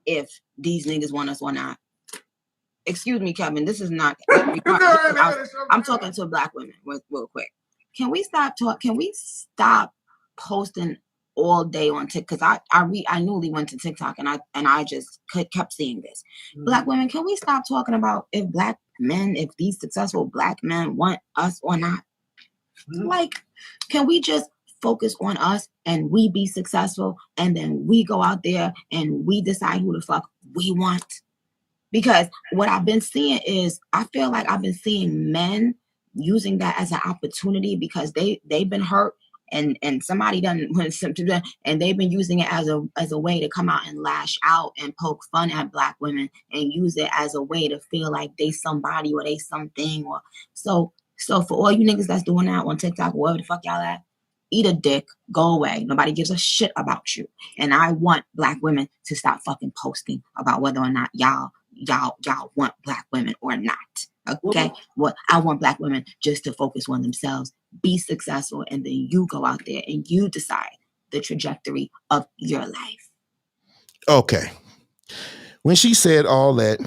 if these niggas want us or not? Excuse me, Kevin. This is not. I'm talking to black women real quick. Can we stop Can we stop posting all day on TikTok? Because I newly went to TikTok and I just kept seeing this. Black women, can we stop talking about if these successful black men want us or not? Like, can we just focus on us and we be successful, and then we go out there and we decide who the fuck we want? Because what I've been seeing is, I feel like I've been seeing men using that as an opportunity because they've been hurt and somebody done went to them, and they've been using it as a way to come out and lash out and poke fun at black women and use it as a way to feel like they somebody or they something. Or so for all you niggas that's doing that on TikTok, wherever the fuck y'all at, eat a dick, go away. Nobody gives a shit about you. And I want black women to stop fucking posting about whether or not y'all want black women or not. Okay? Well, I want black women just to focus on themselves, be successful, and then you go out there and you decide the trajectory of your life. Okay. When she said all that,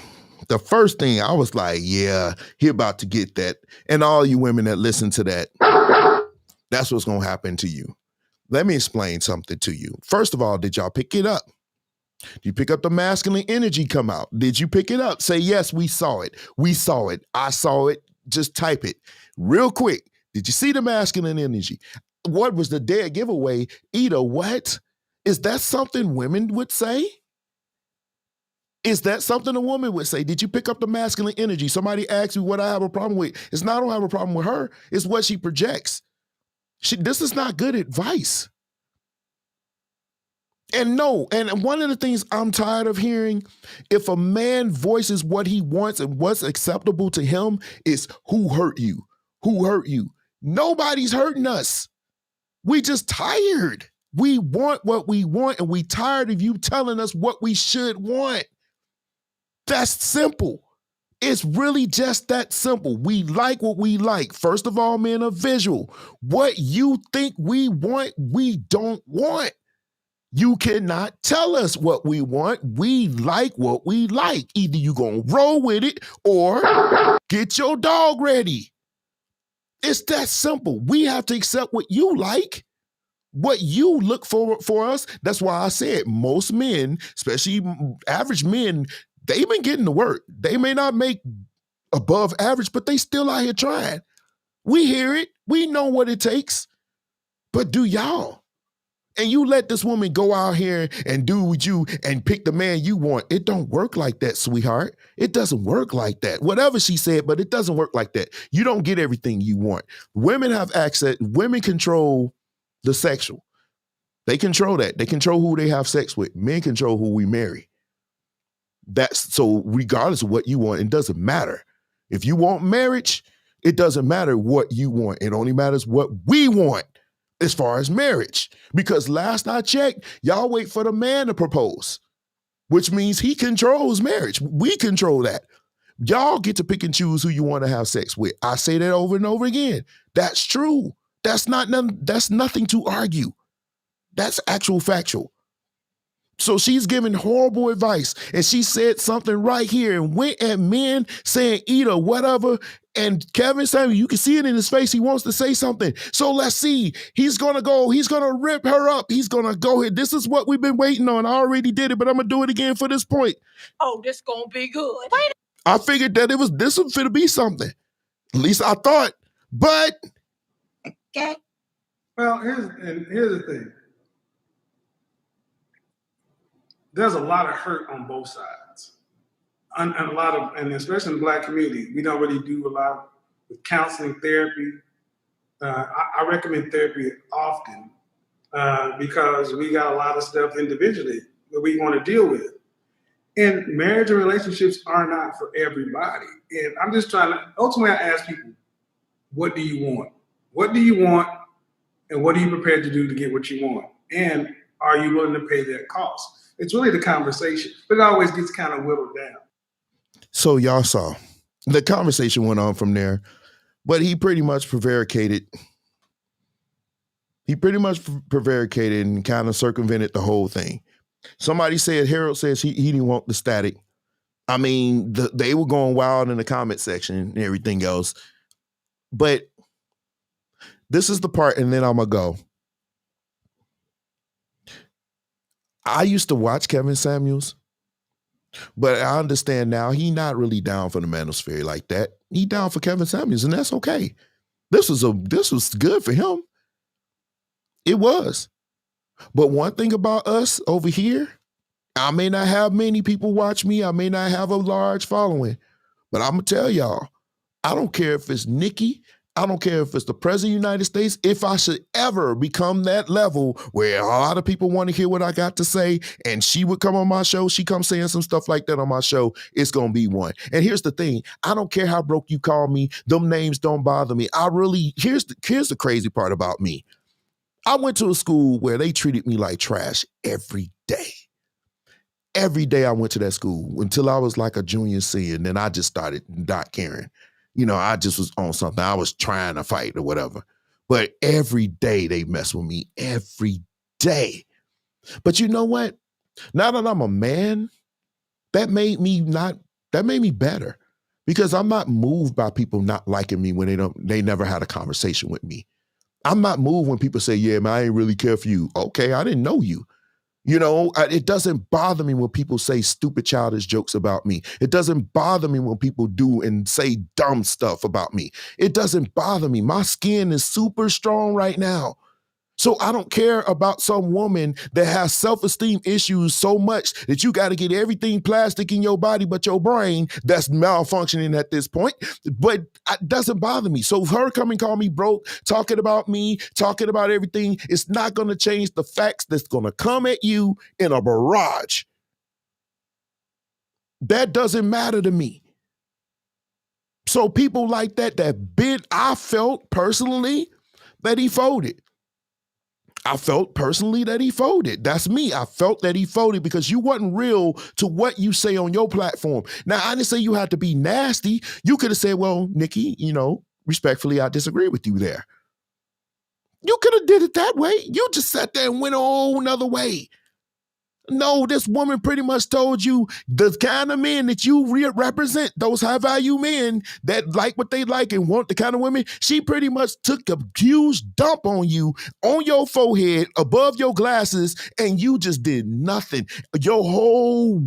the first thing I was like, yeah, he about to get that. And all you women that listen to that, that's what's going to happen to you. Let me explain something to you. First of all, did y'all pick it up? Did you pick up the masculine energy come out? Did you pick it up? Say, yes, we saw it. We saw it. I saw it. Just type it real quick. Did you see the masculine energy? What was the dead giveaway? Ida, what? Is that something women would say? Is that something a woman would say? Did you pick up the masculine energy? Somebody asked you what I have a problem with. It's not I don't have a problem with her. It's what she projects. This is not good advice. And no, and one of the things I'm tired of hearing, if a man voices what he wants and what's acceptable to him, is who hurt you? Who hurt you? Nobody's hurting us. We just tired. We want what we want, and we tired of you telling us what we should want. That's simple. It's really just that simple. We like what we like. First of all, men are visual. What you think we want, we don't want. You cannot tell us what we want. We like what we like. Either you gonna roll with it or get your dog ready. It's that simple. We have to accept what you like, what you look for us. That's why I said most men, especially average men, they've been getting to work. They may not make above average, but they still out here trying. We hear it. We know what it takes. But do y'all? And you let this woman go out here and do with you and pick the man you want. It don't work like that, sweetheart. It doesn't work like that. Whatever she said, but it doesn't work like that. You don't get everything you want. Women have access. Women control the sexual. They control that. They control who they have sex with. Men control who we marry. That's so regardless of what you want, it doesn't matter. If you want marriage, it doesn't matter what you want. It only matters what we want. As far as marriage, because last I checked, y'all wait for the man to propose, which means he controls marriage. We control that. Y'all get to pick and choose who you want to have sex with. I say that over and over again. That's true. That's nothing to argue. That's actual factual. So she's giving horrible advice, and she said something right here and went at men saying, eat or whatever. And Kevin Samuel, you can see it in his face. He wants to say something. So let's see. He's going to go. He's going to rip her up. He's going to go ahead. This is what we've been waiting on. I already did it, but I'm going to do it again for this point. Oh, this going to be good. I figured that this was going to be something. At least I thought. But. Okay. Well, here's the thing. There's a lot of hurt on both sides. And a lot of, and especially in the Black community, we don't really do a lot with counseling, therapy. I recommend therapy often because we got a lot of stuff individually that we want to deal with. And marriage and relationships are not for everybody. And I'm just trying to, ultimately I ask people, what do you want? What do you want? And what are you prepared to do to get what you want? And are you willing to pay that cost? It's really the conversation, but it always gets kind of whittled down. So y'all saw, the conversation went on from there, but he pretty much prevaricated. He pretty much prevaricated and kind of circumvented the whole thing. Somebody said, Harold says he didn't want the static. I mean, they were going wild in the comment section and everything else. But this is the part, and then I'm going to go. I used to watch Kevin Samuels, but I understand now he's not really down for the manosphere like that. He down for Kevin Samuels, and that's okay. This was good for him. It was. But one thing about us over here, I may not have many people watch me. I may not have a large following, but I'm going to tell y'all, I don't care if it's Nikki. I don't care if it's the president of the United States. If I should ever become that level where a lot of people want to hear what I got to say, and she would come on my show, she comes saying some stuff like that on my show, it's going to be one. And here's the thing. I don't care how broke you call me. Them names don't bother me. Here's the crazy part about me. I went to a school where they treated me like trash every day. Every day I went to that school until I was like a junior senior, and then I just started not caring. You know, I just was on something. I was trying to fight or whatever. But every day they mess with me. Every day. But you know what? Now that I'm a man, that made me better. Because I'm not moved by people not liking me when they never had a conversation with me. I'm not moved when people say, yeah, man, I ain't really care for you. Okay, I didn't know you. You know, it doesn't bother me when people say stupid, childish jokes about me. It doesn't bother me when people do and say dumb stuff about me. It doesn't bother me. My skin is super strong right now. So I don't care about some woman that has self-esteem issues so much that you got to get everything plastic in your body but your brain that's malfunctioning at this point. But it doesn't bother me. So her coming, call me broke, talking about me, talking about everything, it's not going to change the facts that's going to come at you in a barrage. That doesn't matter to me. So people like that bit, I felt personally that he folded. I felt personally that he folded. That's me. I felt that he folded because you wasn't real to what you say on your platform. Now, I didn't say you had to be nasty. You could have said, well, Nikki, you know, respectfully, I disagree with you there. You could have did it that way. You just sat there and went a whole nother way. No, this woman pretty much told you the kind of men that you represent, those high-value men that like what they like and want the kind of women, she pretty much took a huge dump on you, on your forehead, above your glasses, and you just did nothing. Your whole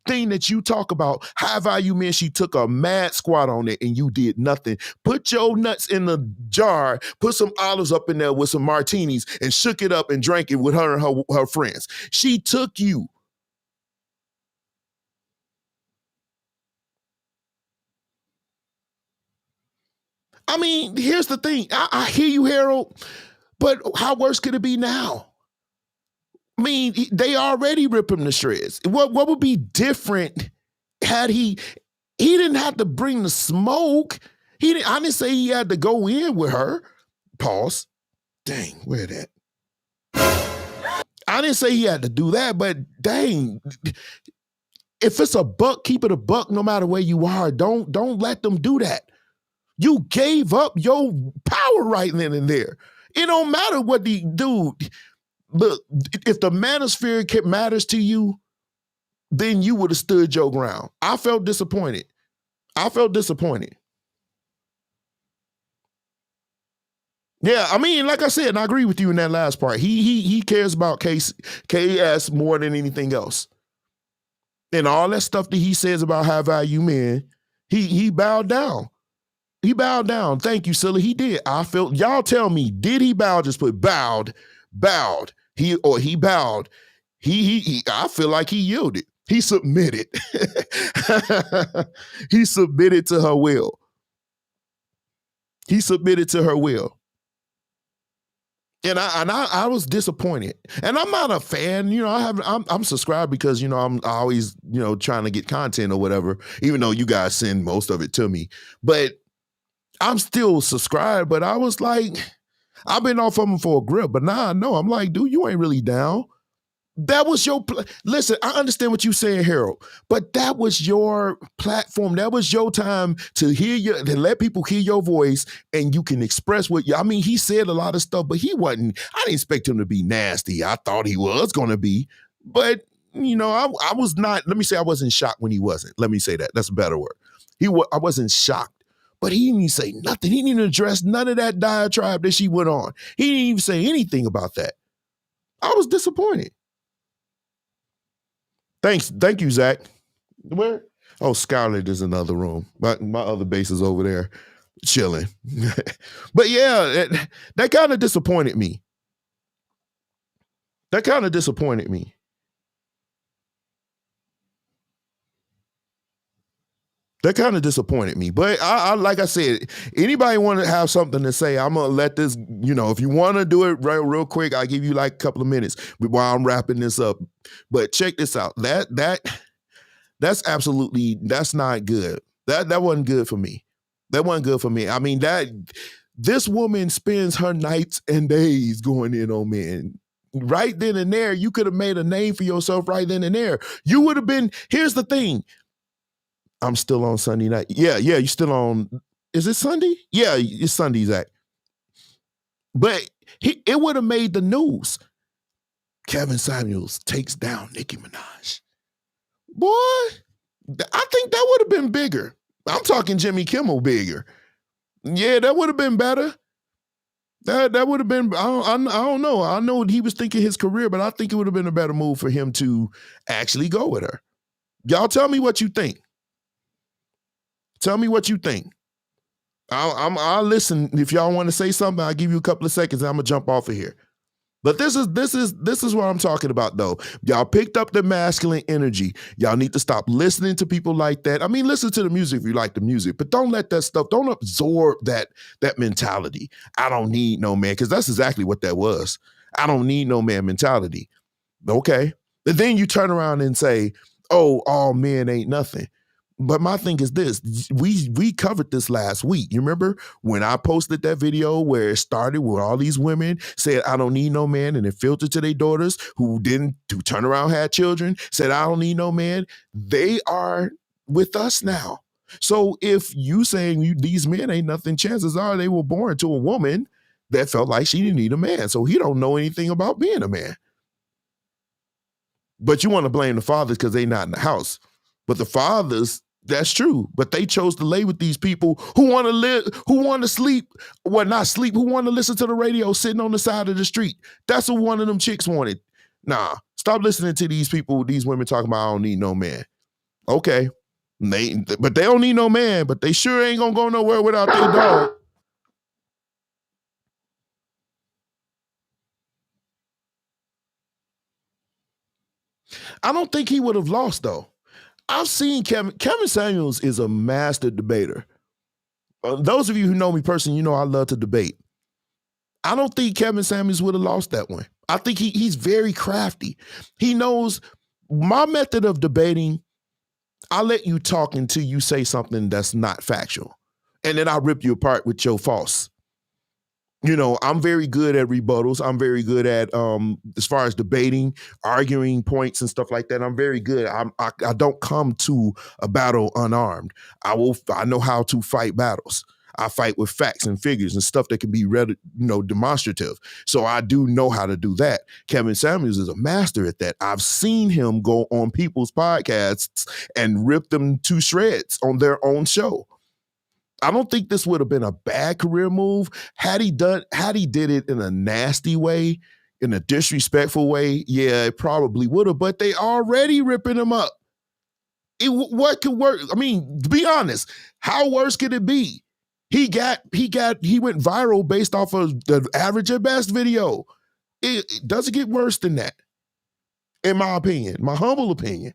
thing that you talk about, high-value men, she took a mad squat on it, and you did nothing. Put your nuts in a jar, put some olives up in there with some martinis, and shook it up and drank it with her and her friends. She took you. I mean, here's the thing. I hear you, Harold, but how worse could it be now? I mean, they already rip him to shreds. What would be different had he didn't have to bring the smoke. I didn't say he had to go in with her. Pause. Dang, where that? I didn't say he had to do that, but dang, if it's a buck, keep it a buck no matter where you are. Don't let them do that. You gave up your power right then and there. It don't matter what the dude. Look, if the manosphere matters to you, then you would have stood your ground. I felt disappointed. Yeah, I mean, like I said, and I agree with you in that last part. He cares about KS more than anything else. And all that stuff that he says about high value men, he bowed down. He bowed down. Thank you, silly. He did. I felt, y'all tell me, did he bow? Just put bowed. He bowed. I feel like he yielded. He submitted. He submitted to her will. He submitted to her will. And I was disappointed. And I'm not a fan, you know, I'm subscribed because, you know, I'm always, you know, trying to get content or whatever, even though you guys send most of it to me. But I'm still subscribed, but I was like, I've been off of them for a grip, but now I know. I'm like, dude, you ain't really down. That was your, listen, I understand what you're saying, Harold, but that was your platform. That was your time to to let people hear your voice and you can express what you, I mean, he said a lot of stuff, but I didn't expect him to be nasty. I thought he was going to be, but you know, I was not, let me say I wasn't shocked when he wasn't. Let me say that. That's a better word. I wasn't shocked, but he didn't even say nothing. He didn't even address none of that diatribe that she went on. He didn't even say anything about that. I was disappointed. Thank you, Zach. Where? Oh, Scarlett is in another room. My other base is over there chilling. But yeah, that kind of disappointed me. But I like I said, anybody want to have something to say, I'm going to let this, you know, if you want to do it real quick, I'll give you like a couple of minutes while I'm wrapping this up. But check this out. That's absolutely, that's not good. That wasn't good for me. I mean, this woman spends her nights and days going in on men. Right then and there, you could have made a name for yourself right then and there. You would have been, here's the thing. I'm still on Sunday night. Yeah, you still on, is it Sunday? Yeah, it's Sunday, Zach. But it would have made the news. Kevin Samuels takes down Nicki Minaj. Boy, I think that would have been bigger. I'm talking Jimmy Kimmel bigger. Yeah, that would have been better. That would have been, I don't know. I know he was thinking his career, but I think it would have been a better move for him to actually go with her. Y'all tell me what you think. Tell me what you think. I'll listen. If y'all want to say something, I'll give you a couple of seconds and I'm gonna jump off of here. But this is what I'm talking about, though. Y'all picked up the masculine energy. Y'all need to stop listening to people like that. I mean, listen to the music if you like the music, but don't let that stuff, don't absorb that mentality. I don't need no man, because that's exactly what that was. I don't need no man mentality. Okay. But then you turn around and say, oh, all men ain't nothing. But my thing is this, we covered this last week. You remember when I posted that video where it started with all these women said, I don't need no man, and it filtered to their daughters who turn around, had children, said, I don't need no man. They are with us now. So if you saying these men ain't nothing, chances are they were born to a woman that felt like she didn't need a man. So he don't know anything about being a man. But you want to blame the fathers because they not in the house. But the fathers, that's true. But they chose to lay with these people who want to live, who want to sleep, well, not sleep, who want to listen to the radio sitting on the side of the street. That's what one of them chicks wanted. Nah, stop listening to these people, these women talking about I don't need no man. Okay. But they don't need no man, but they sure ain't gonna go nowhere without their dog. I don't think he would have lost, though. I've seen Kevin Samuels is a master debater. Those of you who know me personally, you know I love to debate. I don't think Kevin Samuels would have lost that one. I think he's very crafty. He knows my method of debating. I let you talk until you say something that's not factual. And then I rip you apart with your false. You know, I'm very good at rebuttals. I'm very good at, as far as debating, arguing points and stuff like that. I'm very good. I don't come to a battle unarmed. I know how to fight battles. I fight with facts and figures and stuff that can be read, demonstrative. So I do know how to do that. Kevin Samuels is a master at that. I've seen him go on people's podcasts and rip them to shreds on their own show. I don't think this would have been a bad career move had he did it in a nasty way, in a disrespectful way. Yeah, it probably would have, but they already ripping him up. What could work? I mean, to be honest, how worse could it be? He went viral based off of the average at best video. It doesn't get worse than that, in my opinion, my humble opinion.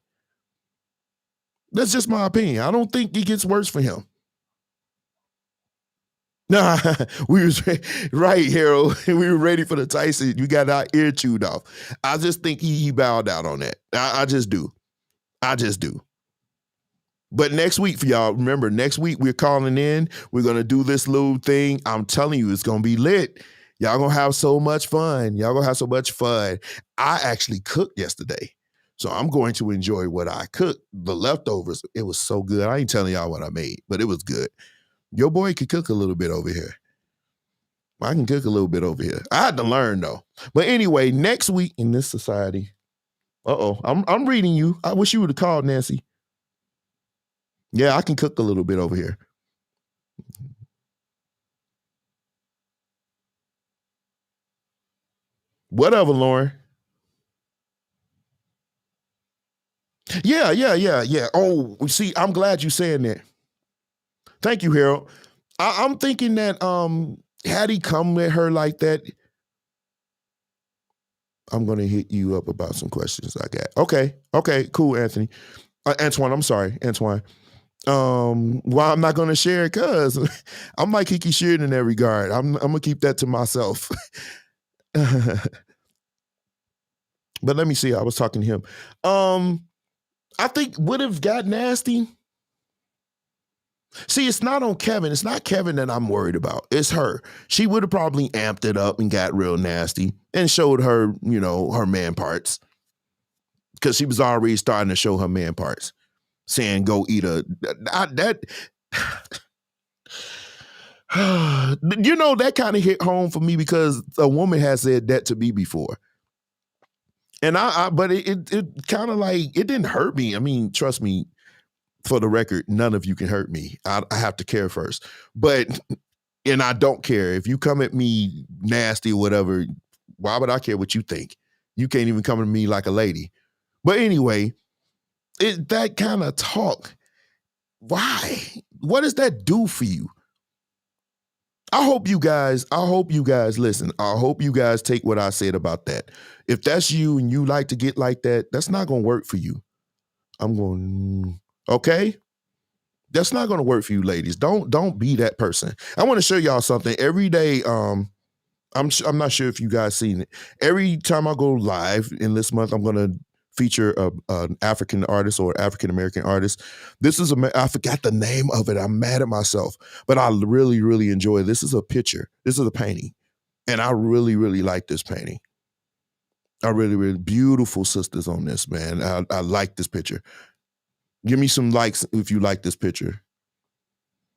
That's just my opinion. I don't think it gets worse for him. Nah, we was right, Harold. We were ready for the Tyson. You got our ear chewed off. I just think he bowed out on that. I just do. But next week for y'all, remember, next week we're calling in. We're going to do this little thing. I'm telling you, it's going to be lit. Y'all going to have so much fun. I actually cooked yesterday. So I'm going to enjoy what I cooked. The leftovers, it was so good. I ain't telling y'all what I made, but it was good. Your boy could cook a little bit over here. I can cook a little bit over here. I had to learn, though. But anyway, next week in this society, I'm reading you. I wish you would have called, Nancy. Yeah, I can cook a little bit over here. Whatever, Lauren. Yeah. Oh, see, I'm glad you're saying that. Thank you, Harold. I'm thinking that had he come at her like that, I'm going to hit you up about some questions I got. Okay, cool, Anthony. Antoine, I'm sorry, Antoine. Why I'm not going to share it? Because I'm like Kiki Sheard in that regard. I'm going to keep that to myself. But let me see. I was talking to him. I think would have got nasty. See, it's not on Kevin. It's not Kevin that I'm worried about. It's her. She would have probably amped it up and got real nasty and showed her, her man parts. Because she was already starting to show her man parts. Saying, go eat that kind of hit home for me because a woman has said that to me before. And but it kind of like, it didn't hurt me. I mean, trust me, for the record, none of you can hurt me. I have to care first. But And I don't care. If you come at me nasty or whatever, why would I care what you think? You can't even come at me like a lady. But anyway, that kind of talk, why? What does that do for you? I hope you guys listen. I hope you guys take what I said about that. If that's you and you like to get like that, that's not going to work for you. I'm going, okay? That's not going to work for you, ladies. Don't be that person. I want to show y'all something. Every day, I'm not sure if you guys seen it. Every time I go live in this month, I'm going to feature an African artist or African American artist. This is I forgot the name of it. I'm mad at myself, but I really, really enjoy it. This is a picture. This is a painting, and I really, really like this painting. I really, really beautiful sisters on this, man. I like this picture. Give me some likes if you like this picture.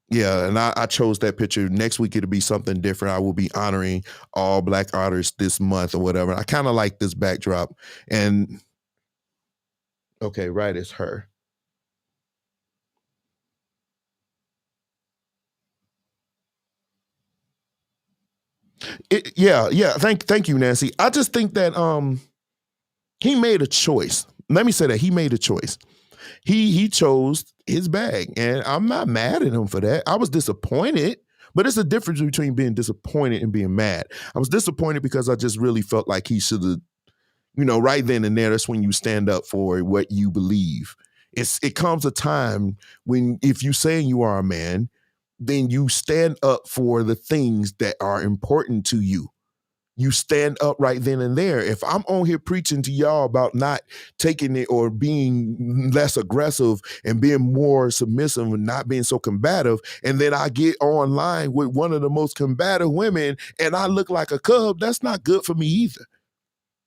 Yeah, and I chose that picture. Next week, it'll be something different. I will be honoring all Black artists this month or whatever. I kind of like this backdrop. And, okay, right, it's her. Yeah. Thank you, Nancy. I just think that he made a choice. Let me say that he made a choice. He chose his bag, and I'm not mad at him for that. I was disappointed, but it's a difference between being disappointed and being mad. I was disappointed because I just really felt like he should have, right then and there, that's when you stand up for what you believe. It comes a time when if you say you are a man, then you stand up for the things that are important to you. You stand up right then and there. If I'm on here preaching to y'all about not taking it or being less aggressive and being more submissive and not being so combative, and then I get online with one of the most combative women and I look like a cub, that's not good for me either.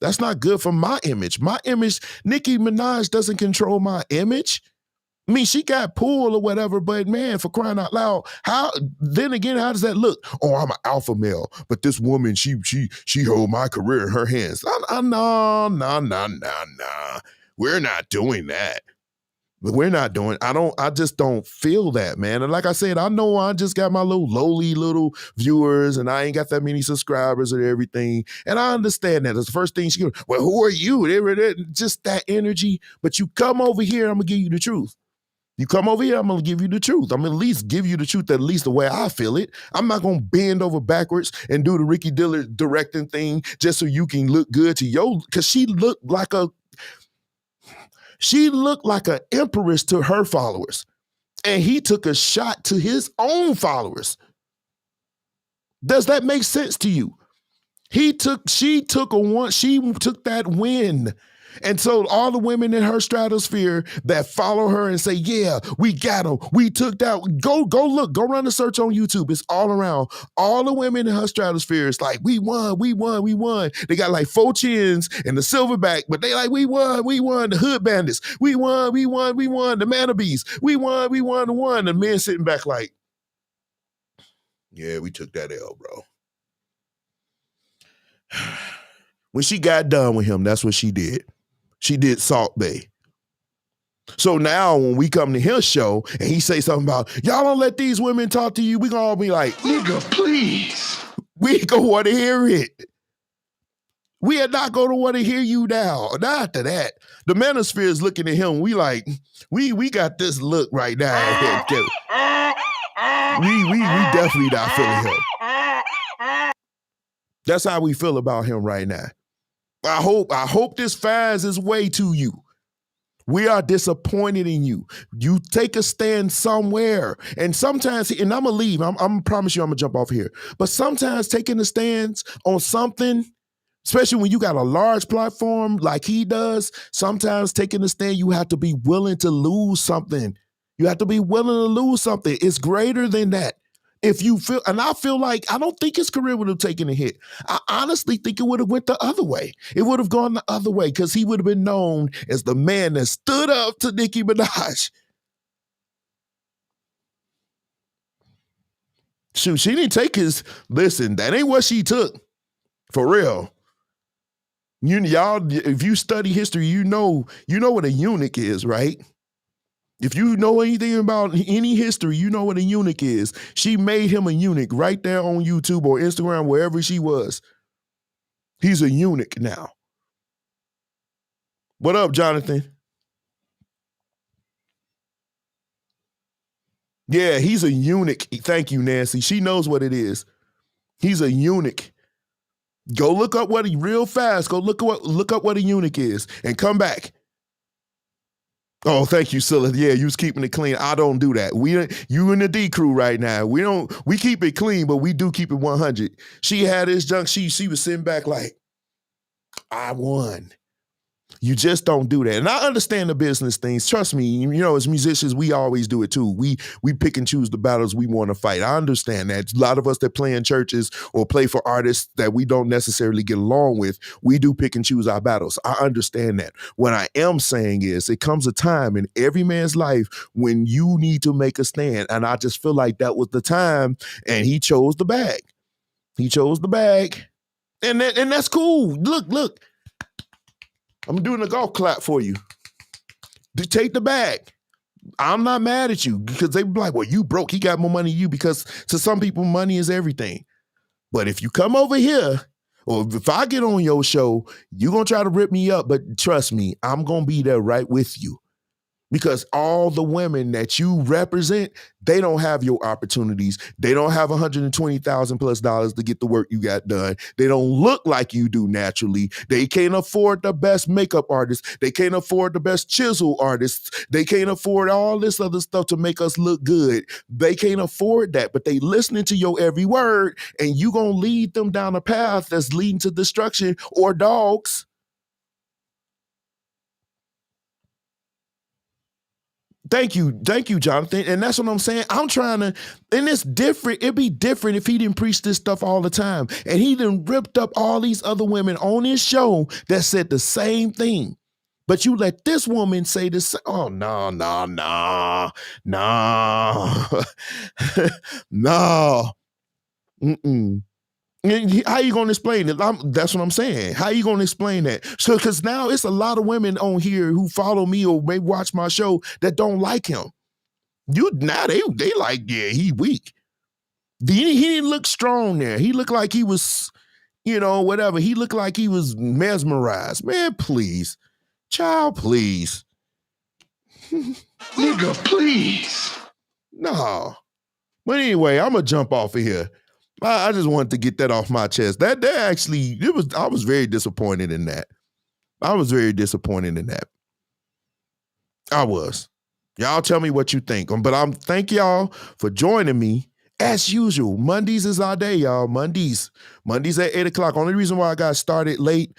That's not good for my image. My image, Nicki Minaj doesn't control my image. I mean, she got pulled or whatever, but man, for crying out loud, how does that look? Oh, I'm an alpha male, but this woman, she hold my career in her hands. No. We're not doing that. We're not doing, I just don't feel that, man. And like I said, I know I just got my lowly little viewers and I ain't got that many subscribers and everything. And I understand that. That's the first thing she goes, well, who are you? Just that energy. But you come over here, I'm going to give you the truth. You come over here, I'm going to give you the truth. I'm going to at least give you the truth, at least the way I feel it. I'm not going to bend over backwards and do the Ricky Dillard directing thing just so you can look good to yo, because she looked like an empress to her followers. And he took a shot to his own followers. Does that make sense to you? She took that win. And so all the women in her stratosphere that follow her and say, yeah, we got them. We took that. Go look, go run a search on YouTube. It's all around. All the women in her stratosphere is like, we won. They got like 4 chins and the silverback, but they like, we won. The hood bandits. We won. The Manabees. We won. The men sitting back like, yeah, we took that L, bro. When she got done with him, that's what she did. She did Salt Bay. So now when we come to his show and he say something about, y'all don't let these women talk to you, we gonna all be like, nigga, please. We gonna want to hear it. We are not gonna want to hear you now. Not after that. The manosphere is looking at him. We like, we got this look right now. We definitely not feeling him. That's how we feel about him right now. I hope this finds its way to you. We are disappointed in you. You take a stand somewhere. And sometimes, and I'm going to leave. I'm promise you I'm going to jump off here. But sometimes taking a stance on something, especially when you got a large platform like he does, sometimes taking a stand, you have to be willing to lose something. You have to be willing to lose something. It's greater than that. If you feel, and I feel like, I don't think his career would have taken a hit. I honestly think it would have went the other way. It would have gone the other way because he would have been known as the man that stood up to Nicki Minaj. Shoot, she didn't take listen, that ain't what she took. For real. Y'all, if you study history, you know what a eunuch is, right? If you know anything about any history, you know what a eunuch is. She made him a eunuch right there on YouTube or Instagram, wherever she was. He's a eunuch now. What up, Jonathan? Yeah, he's a eunuch. Thank you, Nancy. She knows what it is. He's a eunuch. Go look up what real fast. Go look up what a eunuch is and come back. Oh, thank you, Scylla. Yeah, you was keeping it clean. I don't do that. You in the D crew right now. We keep it clean, but we do keep it 100. She had this junk. She was sitting back like, I won. You just don't do that. And I understand the business things. Trust me, you know, as musicians, we always do it too. We pick and choose the battles we want to fight. I understand that. A lot of us that play in churches or play for artists that we don't necessarily get along with, we do pick and choose our battles. I understand that. What I am saying is it comes a time in every man's life when you need to make a stand. And I just feel like that was the time, and he chose the bag. He chose the bag. And that's cool. Look. I'm doing a golf clap for you. To take the bag. I'm not mad at you because they be like, well, you broke. He got more money than you, because to some people, money is everything. But if you come over here, or if I get on your show, you're going to try to rip me up. But trust me, I'm going to be there right with you. Because all the women that you represent, they don't have your opportunities. They don't have $120,000+ to get the work you got done. They don't look like you do naturally. They can't afford the best makeup artists. They can't afford the best chisel artists. They can't afford all this other stuff to make us look good. They can't afford that, but they listening to your every word, and you gonna lead them down a path that's leading to destruction or dogs. Thank you, Jonathan. And that's what I'm saying. I'm trying to, and it's different. It'd be different if he didn't preach this stuff all the time. And he done ripped up all these other women on his show that said the same thing. But you let this woman say this. Oh, no. No. Mm-mm. How you going to explain it? That's what I'm saying. How you going to explain that? So, because now it's a lot of women on here who follow me or may watch my show that don't like him. Now they like, yeah, he weak. He didn't look strong there. He looked like he was, whatever. He looked like he was mesmerized. Man, please. Child, please. Nigga, please. No. But anyway, I'm going to jump off of here. I just wanted to get that off my chest. That actually, I was very disappointed in that. I was. Y'all tell me what you think. But thank y'all for joining me. As usual, Mondays is our day, y'all. Mondays at 8 o'clock. Only reason why I got started late.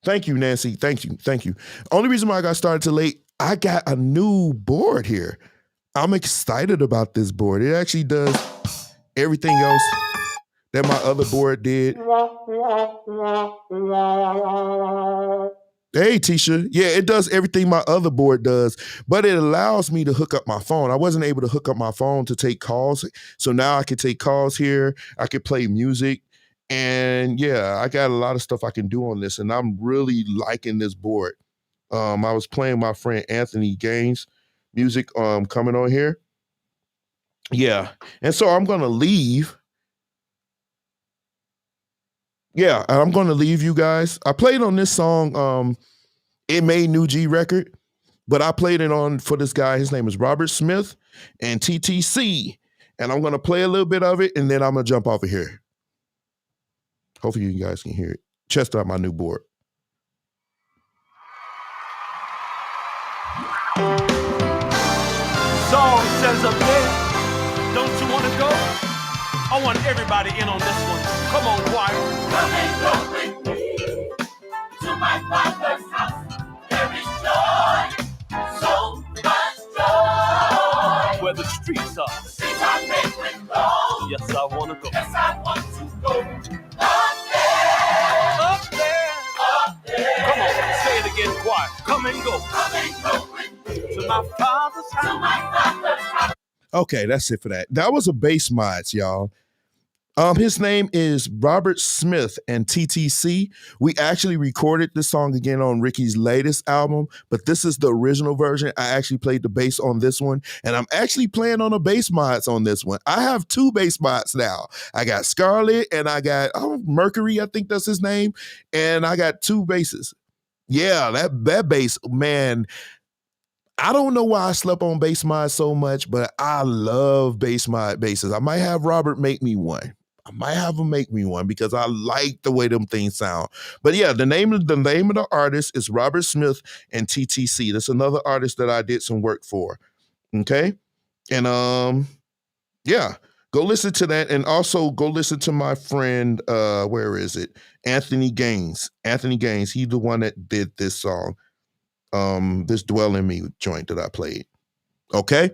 Thank you, Nancy. Thank you. Only reason why I got started too late, I got a new board here. I'm excited about this board. It actually does everything else that my other board did. Hey, Tisha. Yeah, it does everything my other board does, but it allows me to hook up my phone. I wasn't able to hook up my phone to take calls, so now I can take calls here. I can play music, and yeah, I got a lot of stuff I can do on this, and I'm really liking this board. I was playing my friend Anthony Gaines' music coming on here. Yeah. And so I'm going to leave. Yeah, I'm going to leave you guys. I played on this song, It Made New G record, but I played it on for this guy. His name is Robert Smith and TTC. And I'm going to play a little bit of it, and then I'm going to jump off of here. Hopefully you guys can hear it. Chest out my new board. Song says up there, don't you want to go? I want everybody in on this one. Come on, choir. Come and go with me to my Father's house. There is joy, so much joy. Where the streets are. The streets are paved with gold. Yes, I want to go. Yes, I want to go. Up there. Up there. Up there. Come on, say it again, choir. Come and go. Come and go with me. To my Father's house. To my Father's house. Okay, that's it for that. That was a bass mods, y'all. His name is Robert Smith and TTC. We actually recorded this song again on Ricky's latest album, but this is the original version. I actually played the bass on this one, and I'm actually playing on the bass mods on this one. I have 2 bass mods now. I got Scarlet and I got Mercury, I think that's his name, and I got 2 basses. Yeah, that bass, man. I don't know why I slept on bass mod so much, but I love bass mod basses. I might have Robert make me one. I might have him make me one because I like the way them things sound. But yeah, the name of the artist is Robert Smith and TTC. That's another artist that I did some work for. Okay? And yeah, go listen to that. And also go listen to my friend, where is it? Anthony Gaines. Anthony Gaines, he's the one that did this song. This Dwell in Me joint that I played. Okay?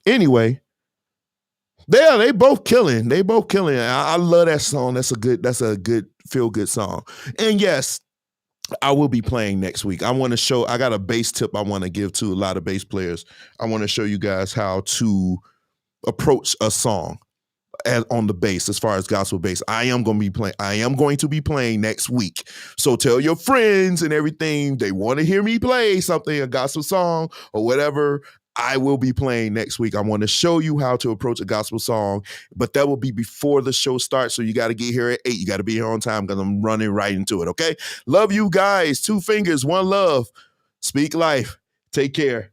Anyway, they both killing. They both killing. I love that song. That's a good feel-good song. And yes, I will be playing next week. I got a bass tip I want to give to a lot of bass players. I want to show you guys how to approach a song on the bass as far as gospel bass. I am going to be playing next week. So tell your friends and everything they want to hear me play something, a gospel song or whatever. I will be playing next week. I want to show you how to approach a gospel song, but that will be before the show starts. So you got to get here at 8. You got to be here on time because I'm running right into it. Okay. Love you guys. 2 fingers, 1 love. Speak life. Take care.